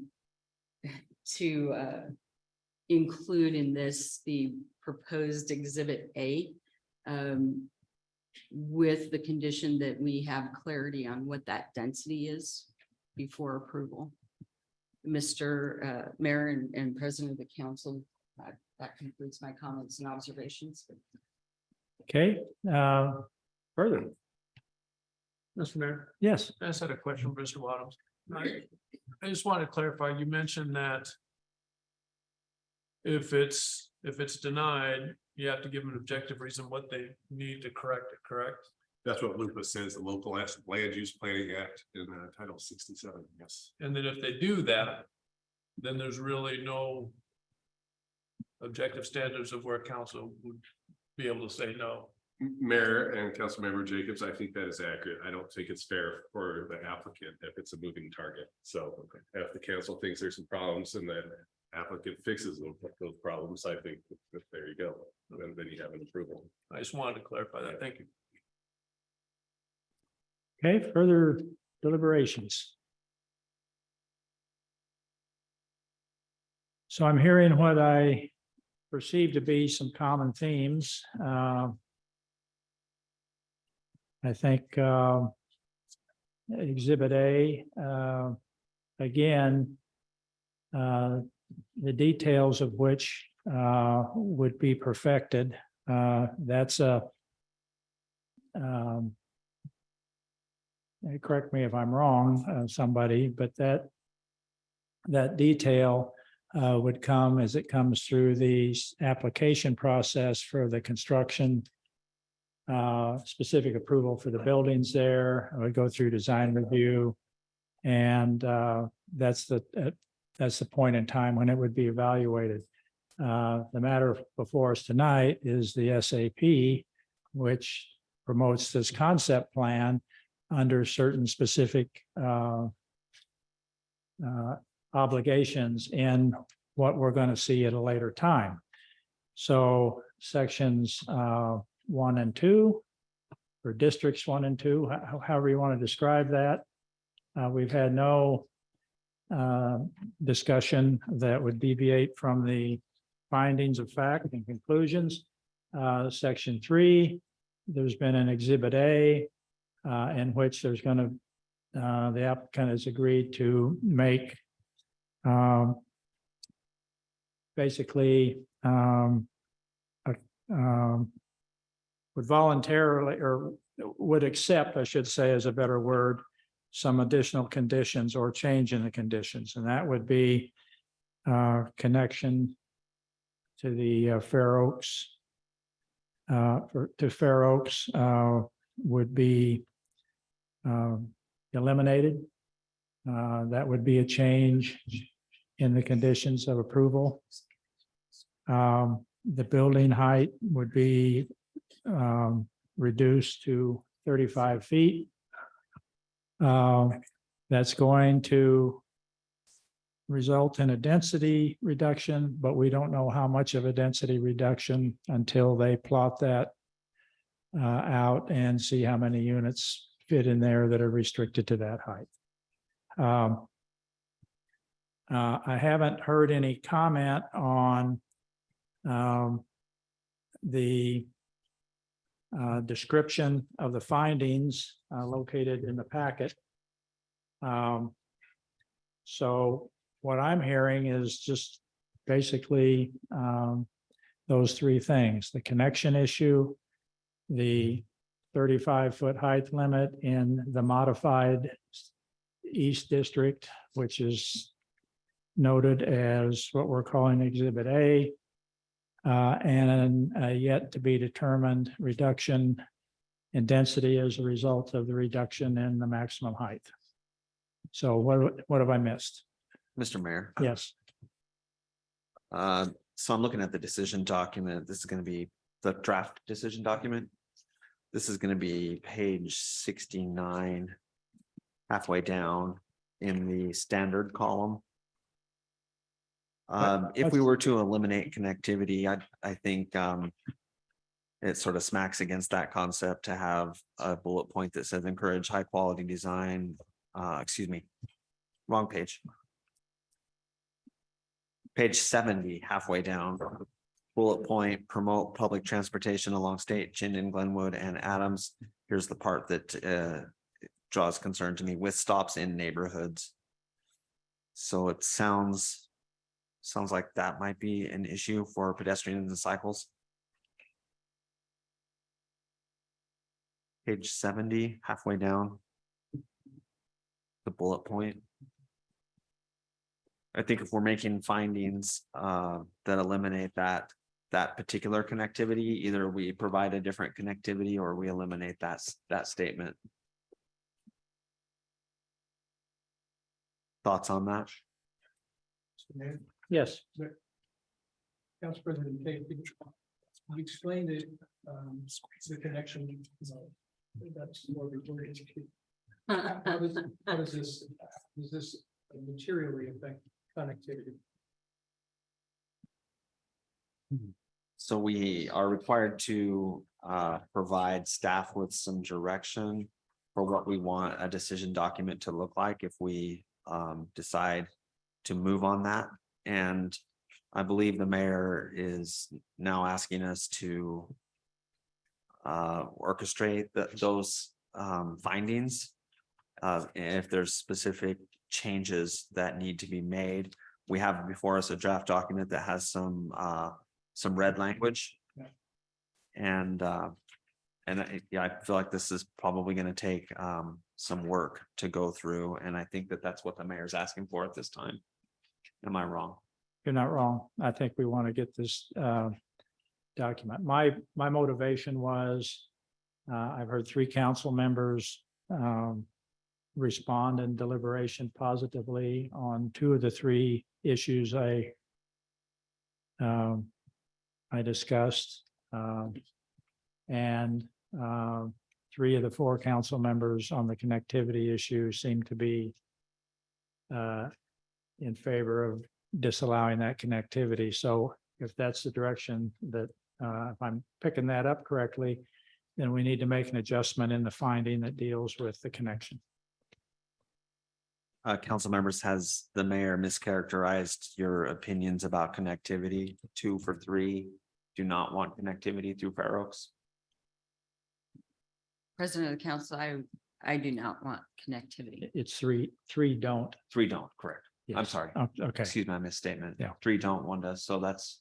include in this the proposed Exhibit A, with the condition that we have clarity on what that density is before approval. Mr. Mayor and President of the Council, that concludes my comments and observations. Okay, further, Mr. Mayor, yes, I just had a question for Mr. Wadums. I just want to clarify, you mentioned that if it's denied, you have to give them an objective reason what they need to correct it, correct? That's what LUPA says, the Local Land Use Planning Act in Title 67, yes. And then if they do that, then there's really no objective standards of where council would be able to say no. Mayor and Councilmember Jacobs, I think that is accurate. I don't think it's fair for the applicant if it's a moving target. So if the council thinks there's some problems and the applicant fixes those problems, I think that there you go. And then you have an approval. I just wanted to clarify that. Thank you. okay, further deliberations. So I'm hearing what I perceive to be some common themes. I think Exhibit A, again, the details of which would be perfected. That's a, correct me if I'm wrong, somebody, but that detail would come as it comes through the application process for the construction, specific approval for the buildings there. I would go through design review, and that's the point in time when it would be evaluated. The matter before us tonight is the SAP, which promotes this concept plan under certain specific obligations in what we're going to see at a later time. So sections 1 and 2, or districts 1 and 2, however you want to describe that. We've had no discussion that would deviate from the findings of fact and conclusions. Section 3, there's been an Exhibit A in which there's going to, the applicant has agreed to make basically would voluntarily, or would accept, I should say is a better word, some additional conditions or change in the conditions. And that would be connection to the Fair Oaks, to Fair Oaks would be eliminated. That would be a change in the conditions of approval. The building height would be reduced to 35 feet. That's going to result in a density reduction, but we don't know how much of a density reduction until they plot that out and see how many units fit in there that are restricted to that height. I haven't heard any comment on the description of the findings located in the packet. So what I'm hearing is just basically those three things: the connection issue, the 35-foot height limit in the modified East District, which is noted as what we're calling Exhibit A, and a yet to be determined reduction in density as a result of the reduction in the maximum height. So what have I missed? Mr. Mayor. Yes, So I'm looking at the decision document. This is gonna be the draft decision document. This is gonna be page 69. Halfway down in the standard column. If we were to eliminate connectivity, I think it sort of smacks against that concept to have a bullet point that says encourage high quality design. Excuse me, wrong page. Page 70, halfway down. Bullet point, promote public transportation along State, Chinden, Glenwood, and Adams. Here's the part that draws concern to me, with stops in neighborhoods. So it sounds like that might be an issue for pedestrians and cycles. Page 70, halfway down. The bullet point. I think if we're making findings that eliminate that particular connectivity, either we provide a different connectivity or we eliminate that statement. Thoughts on that? yes. Council President, you explained it, the connection. That's more important. How does this materially affect connectivity? So we are required to provide staff with some direction for what we want a decision document to look like if we decide to move on that. And I believe the mayor is now asking us to orchestrate those findings. If there's specific changes that need to be made, we have before us a draft document that has some red language. And yeah, I feel like this is probably going to take some work to go through, and I think that that's what the mayor's asking for at this time. Am I wrong? You're not wrong. I think we want to get this document. My motivation was, I've heard 3 council members respond in deliberation positively on 2 of the 3 issues I discussed. And 3 of the 4 council members on the connectivity issue seem to be in favor of disallowing that connectivity. So if that's the direction that, if I'm picking that up correctly, then we need to make an adjustment in the finding that deals with the connection. Council members, has the mayor mischaracterized your opinions about connectivity? 2 for 3 do not want connectivity through Fair Oaks. President of the council, I do not want connectivity. It's 3 don't. 3 don't, correct. I'm Yes. sorry. Oh, okay. Excuse my misstatement. Yeah. 3 don't, 1 does. So that's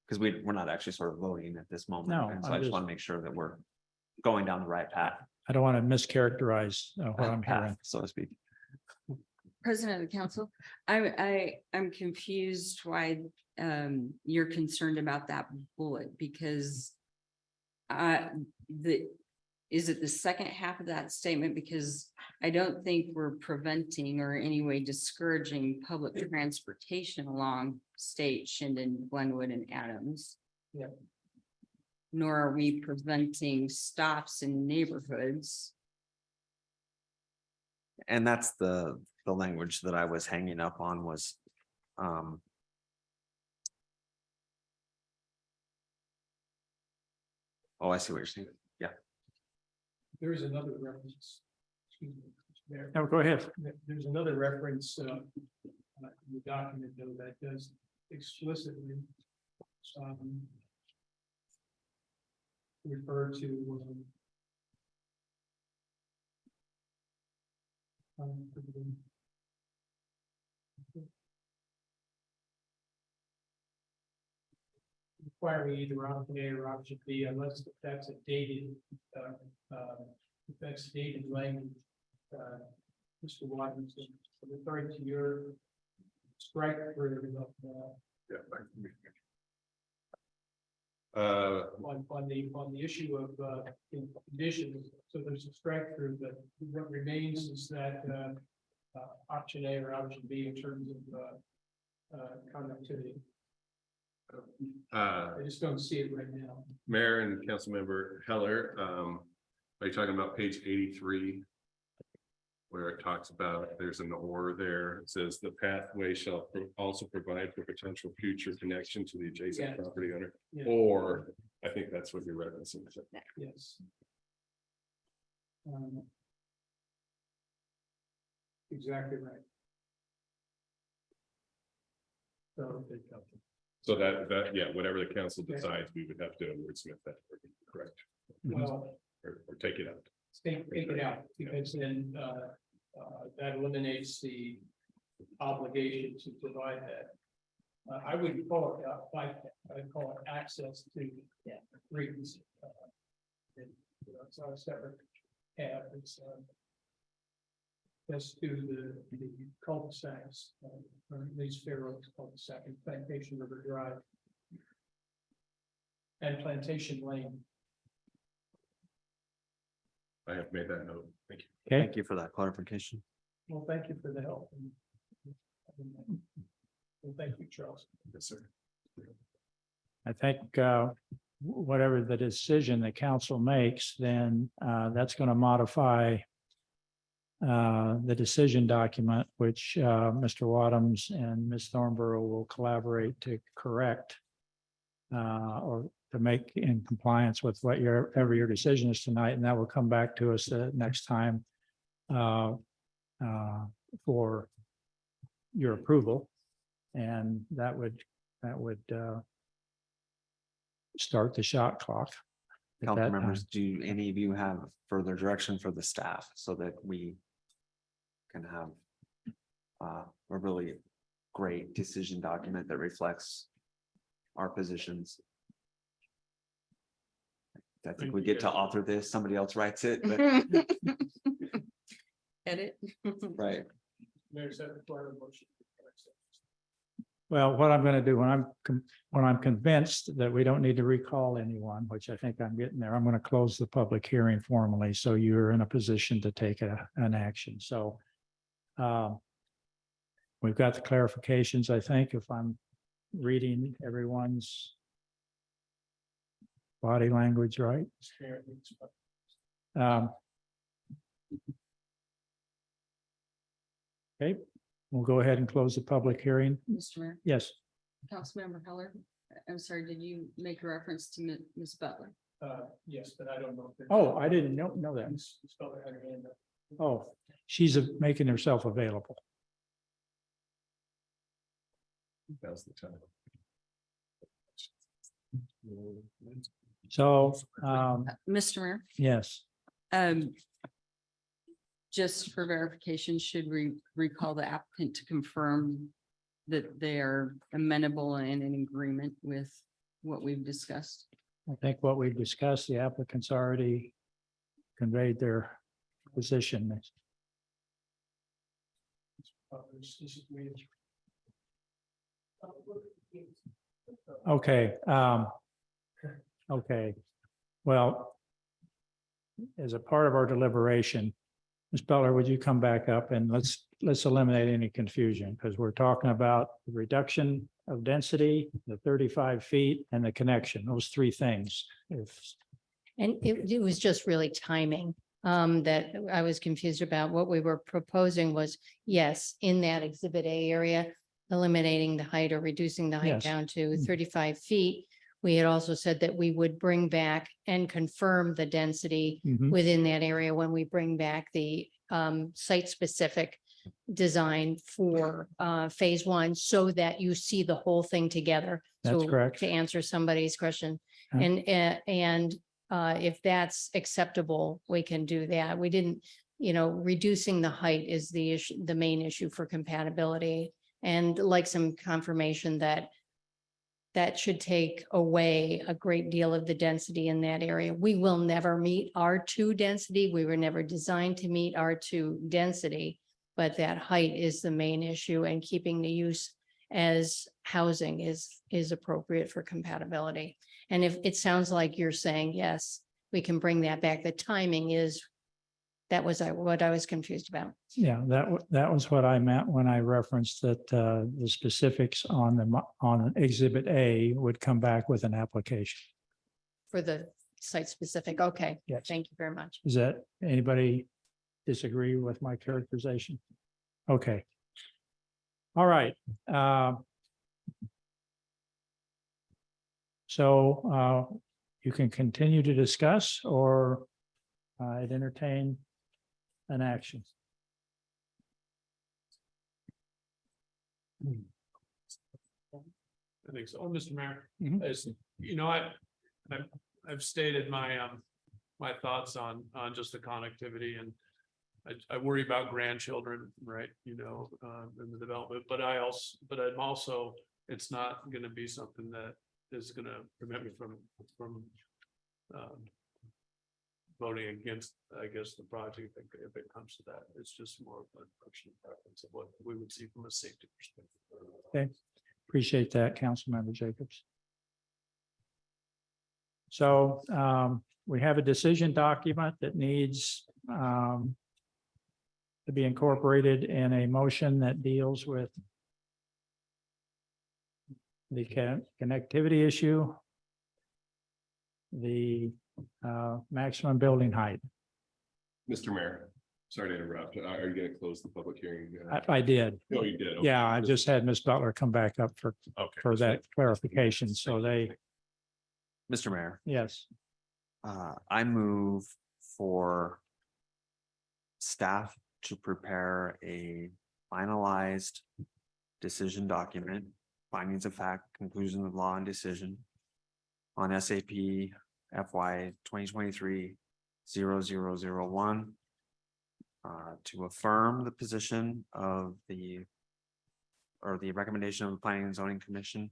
because we're not actually sort of voting at this moment. No, And so I'm I just just- want to make sure that we're going down the right path. I don't want to mischaracterize what I'm hearing. So to speak. President of the council, I'm confused why you're concerned about that bullet, because is it the second half of that statement? Because I don't think we're preventing or in any way discouraging public transportation along State, Chinden, Glenwood, and Adams. Yeah. Nor are we preventing stops in neighborhoods. And that's the language that I was hanging up on was oh, I see what you're saying. Yeah. There is another reference. Excuse me, Mr. Mayor. No, go ahead. There's another reference in the document though that does explicitly refer to requiring either option A or option B unless that's a dated if that's dated language. Mr. Watkinson, referring to your strike through of Yeah. on the issue of conditions. So there's a strike through that what remains is that option A or option B in terms of connectivity. I just don't see it right now. Mayor and Councilmember Heller, are you talking about page 83? Where it talks about, there's an or there, it says the pathway shall also provide for potential future connection to the adjacent Yes. property owner. Yeah. Or, I think that's what you're referencing. Yes. Exactly right. So that, yeah, whatever the council decides, we would have to wordsmith that, correct? Well, Or take it out. take it out, because then that eliminates the obligation to provide that. I wouldn't call it I'd call it access to readings. It's not a separate tab, it's just to the cul-de-sacs, or at least Fair Oaks cul-de-sac and Plantation River Drive. And Plantation Lane. I have made that note. Thank you. Okay, Thank you for that clarification. Well, thank you for the help. Well, thank you, Charles. Yes, sir. I think whatever the decision the council makes, then that's going to modify the decision document, which Mr. Wadhams and Ms. Thornborough will collaborate to correct or to make in compliance with whatever your decision is tonight, and that will come back to us next time for your approval, and that would start the shot clock. at Council that members, time. do any of you have further direction for the staff so that we can have a really great decision document that reflects our positions? I think we get to author this, somebody else writes it, but Edit. right. Mayor, that require a motion. Well, what I'm going to do when I'm convinced that we don't need to recall anyone, which I think I'm getting there, I'm going to close the public hearing formally, so you're in a position to take an action. So we've got the clarifications, I think, if I'm reading everyone's body language right. Okay, we'll go ahead and close the public hearing. Mr. Mayor, Yes, Councilmember Heller, I'm sorry, did you make a reference to Ms. Butler? Yes, but I don't know. if it- oh, I didn't know that. Ms. Butler had her hand up. Oh, she's making herself available. Now's the time. So, Mr. Mayor, yes, just for verification, should we recall the applicant to confirm that they are amenable and in agreement with what we've discussed? I think what we've discussed, the applicants already conveyed their position. Okay, okay. Well, as a part of our deliberation, Ms. Butler, would you come back up and let's eliminate any confusion, because we're talking about the reduction of density, the 35 feet, and the connection, those three things. And it was just really timing that I was confused about. What we were proposing was, yes, in that exhibit A area, eliminating the height or reducing the height Yes. down to 35 feet. We had also said that we would bring back and confirm the density Mhm. within that area when we bring back the site-specific design for phase one, so that you see the whole thing together. That's So correct. to answer somebody's question, Yeah. and if that's acceptable, we can do that. We didn't, reducing the height is the issue, the main issue for compatibility. And like some confirmation that should take away a great deal of the density in that area. We will never meet R2 density. We were never designed to meet R2 density, but that height is the main issue, and keeping the use as housing is appropriate for compatibility. And if it sounds like you're saying, yes, we can bring that back. The timing is That was what I was confused about. Yeah, that was what I meant when I referenced that the specifics on on Exhibit A would come back with an application. For the site specific. Okay, Yes. thank you very much. Is that, anybody disagree with my characterization? Okay. All right. So you can continue to discuss, or I'd entertain an action. I think so. Oh, Mr. Mayor, Mhm. as you know, I've stated my thoughts on just the connectivity, and I worry about grandchildren, right? You know, in the development, but I'm also, it's not gonna be something that is gonna prevent me from voting against, I guess, the project if it comes to that. It's just more of a personal preference of what we would see from a safety perspective. Okay, appreciate that, Councilmember Jacobs. So we have a decision document that needs to be incorporated in a motion that deals with the connectivity issue, the maximum building height. Mr. Mayor, sorry to interrupt. Are you going to close the public hearing? I did. No, you did. Okay. Yeah, I just had Ms. Butler come back up for Okay. that clarification. So they, Mr. Mayor, yes, I move for staff to prepare a finalized decision document, findings of fact, conclusion of law and decision on SAP FY 2023-0001 to affirm the position of the recommendation of the Planning and Zoning Commission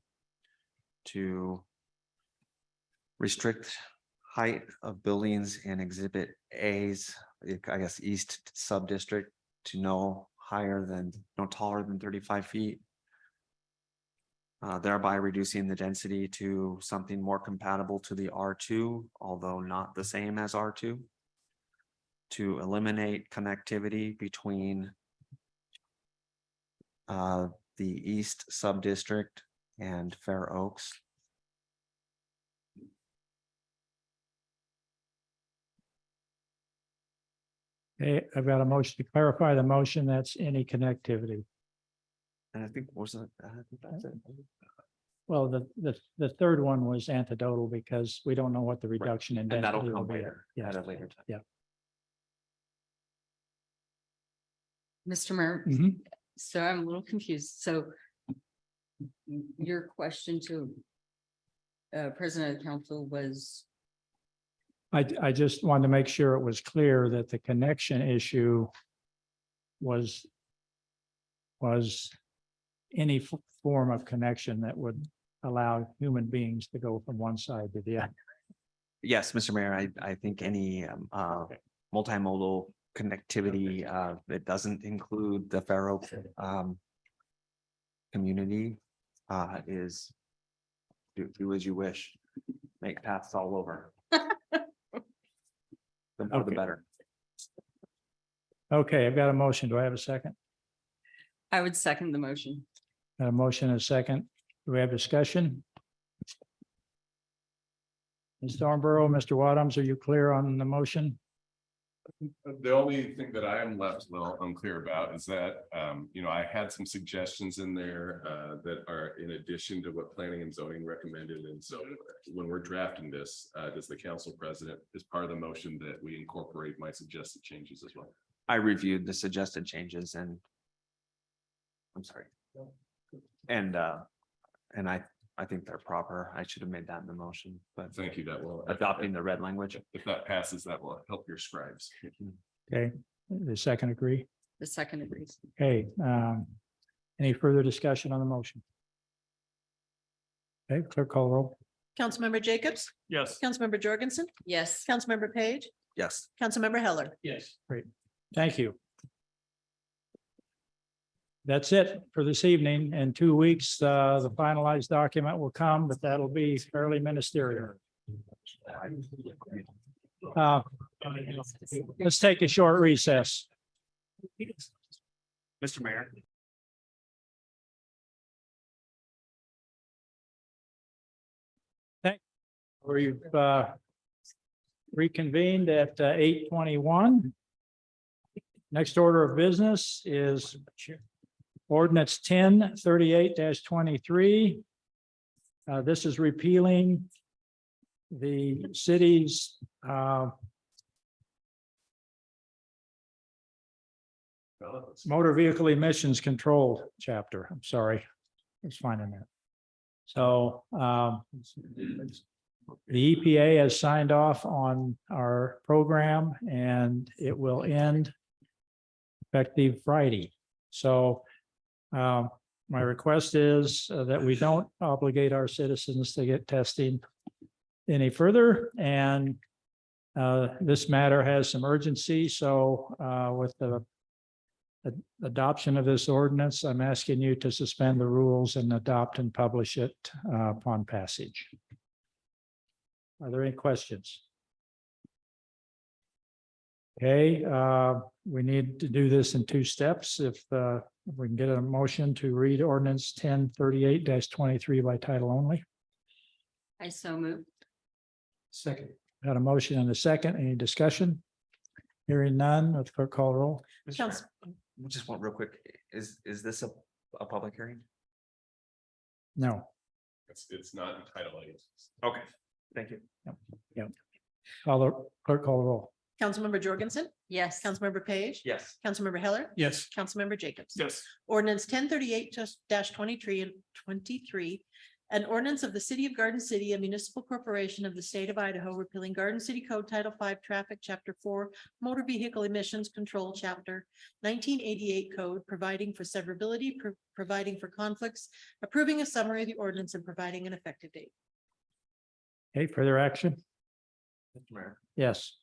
to restrict height of buildings in Exhibit A's, I guess, east sub-district to no taller than 35 feet. Thereby reducing the density to something more compatible to the R2, although not the same as R2. To eliminate connectivity between the east sub-district and Fair Oaks. okay, I've got a motion to clarify the motion. That's any connectivity. And I think was it? I think that's it. Well, the third one was anecdotal because we don't know what the reduction in And that'll density will come be. later, Yeah. at a later time. Yeah. Mr. Mayor, Mhm. so I'm a little confused. So your question to President of the Council was, I just wanted to make sure it was clear that the connection issue was any form of connection that would allow human beings to go from one side to the other. Yes, Mr. Mayor, I think any multimodal connectivity that doesn't include the Fair Oaks community is do as you wish. Make paths all over. The more the Okay. better. Okay, I've got a motion. Do I have a second? I would second the motion. Got a motion and a second. Do we have discussion? Ms. Thornborough, Mr. Wadums, are you clear on the motion? The only thing that I am left a little unclear about is that, I had some suggestions in there that are in addition to what planning and zoning recommended. And so when we're drafting this, does the council president, as part of the motion that we incorporate my suggested changes as well? I reviewed the suggested changes and I'm sorry. And I think they're proper. I should have made that in the motion, but Thank you. That will. adopting the red language. If that passes, that will help your scribes. Okay, the second agree? The second agrees. Okay, any further discussion on the motion? Okay, clerk call roll. Councilmember Jacobs, Yes. Councilmember Jorgensen, Yes. Councilmember Page, Yes. Councilmember Heller. Yes. Thank you. That's it for this evening. In 2 weeks, the finalized document will come, but that'll be fairly ministerial. Let's take a short recess. Mr. Mayor. We've reconvened at 8:21. Next order of business is ordinance 1038-23. This is repealing the city's motor vehicle emissions control chapter. I'm sorry. Let's find that. So the EPA has signed off on our program and it will end effective Friday. So my request is that we don't obligate our citizens to get testing any further. And this matter has some urgency. So with the adoption of this ordinance, I'm asking you to suspend the rules and adopt and publish it upon passage. Are there any questions? Okay, we need to do this in two steps. If we can get a motion to read ordinance 1038-23 by title only. I so move. Second. Got a motion and a second. Any discussion? Hearing none, let the clerk call the roll. Council- Just one real quick, is this a public hearing? No. It's not entitled. Okay, thank you. Call the clerk call the roll. Councilmember Jorgensen, Yes. Councilmember Page, Yes. Councilmember Heller, Yes. Councilmember Jacobs. Yes. Ordinance 1038-23 and 23. An ordinance of the city of Garden City, a municipal corporation of the state of Idaho, repealing Garden City Code Title 5 Traffic, Chapter 4, Motor Vehicle Emissions Control, Chapter 1988 Code, providing for severability, providing for conflicts, approving a summary of the ordinance and providing an effective date. Okay, further action? Mr. Mayor, Yes.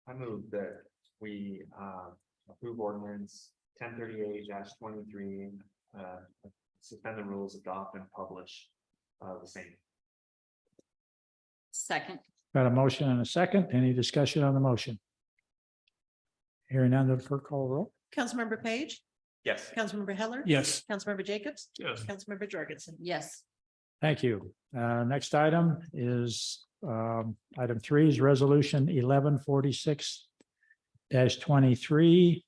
I move that we approve ordinance 1038-23, suspend the rules, adopt and publish the same. Second. Got a motion and a second. Any discussion on the motion? Hearing none, the clerk call the roll. Councilmember Page, Yes. Councilmember Heller. Yes. Councilmember Jacobs, Yes. Councilmember Jorgensen. Yes. Thank you. Next item is item 3 is resolution 1146-23.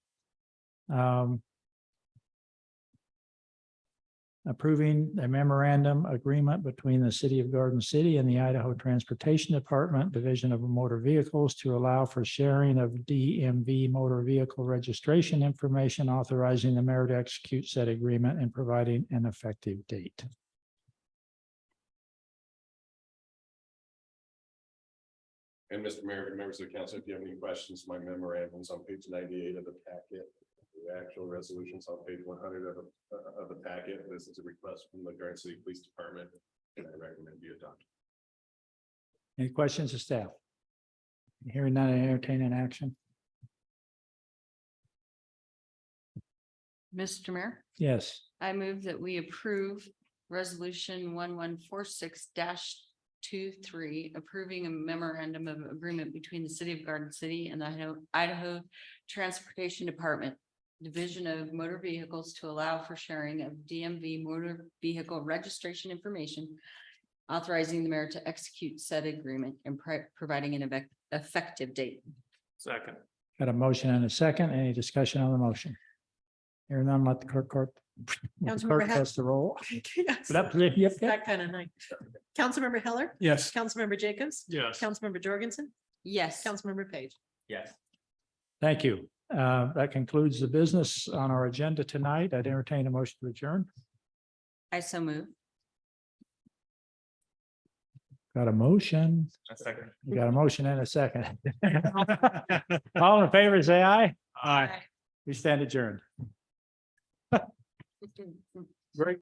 Approving a memorandum agreement between the city of Garden City and the Idaho Transportation Department Division of Motor Vehicles to allow for sharing of DMV motor vehicle registration information, authorizing the mayor to execute said agreement and providing an effective date. And Mr. Mayor, members of the council, if you have any questions, my memorandums on page 98 of the packet. The actual resolutions on page 100 of the packet. This is a request from the Garden City Police Department, and I recommend you adopt. Any questions of staff? Hearing none, I entertain an action. Mr. Mayor, Yes. I move that we approve resolution 1146-23, approving a memorandum of agreement between the city of Garden City and the Idaho Transportation Department Division of Motor Vehicles to allow for sharing of DMV motor vehicle registration information, authorizing the mayor to execute said agreement and providing an effective date. Second. Got a motion and a second. Any discussion on the motion? Hearing none, let the clerk Councilmember Heller. has the roll. Yes. Yep, yep. That kind of night. Councilmember Heller, Yes. Councilmember Jacobs, Yes. Councilmember Jorgensen, Yes. Councilmember Page. Yes. Thank you. That concludes the business on our agenda tonight. I'd entertain a motion to adjourn. I so move. Got a motion. A second. You got a motion and a second. All in favor, say aye. Aye. We stand adjourned. Very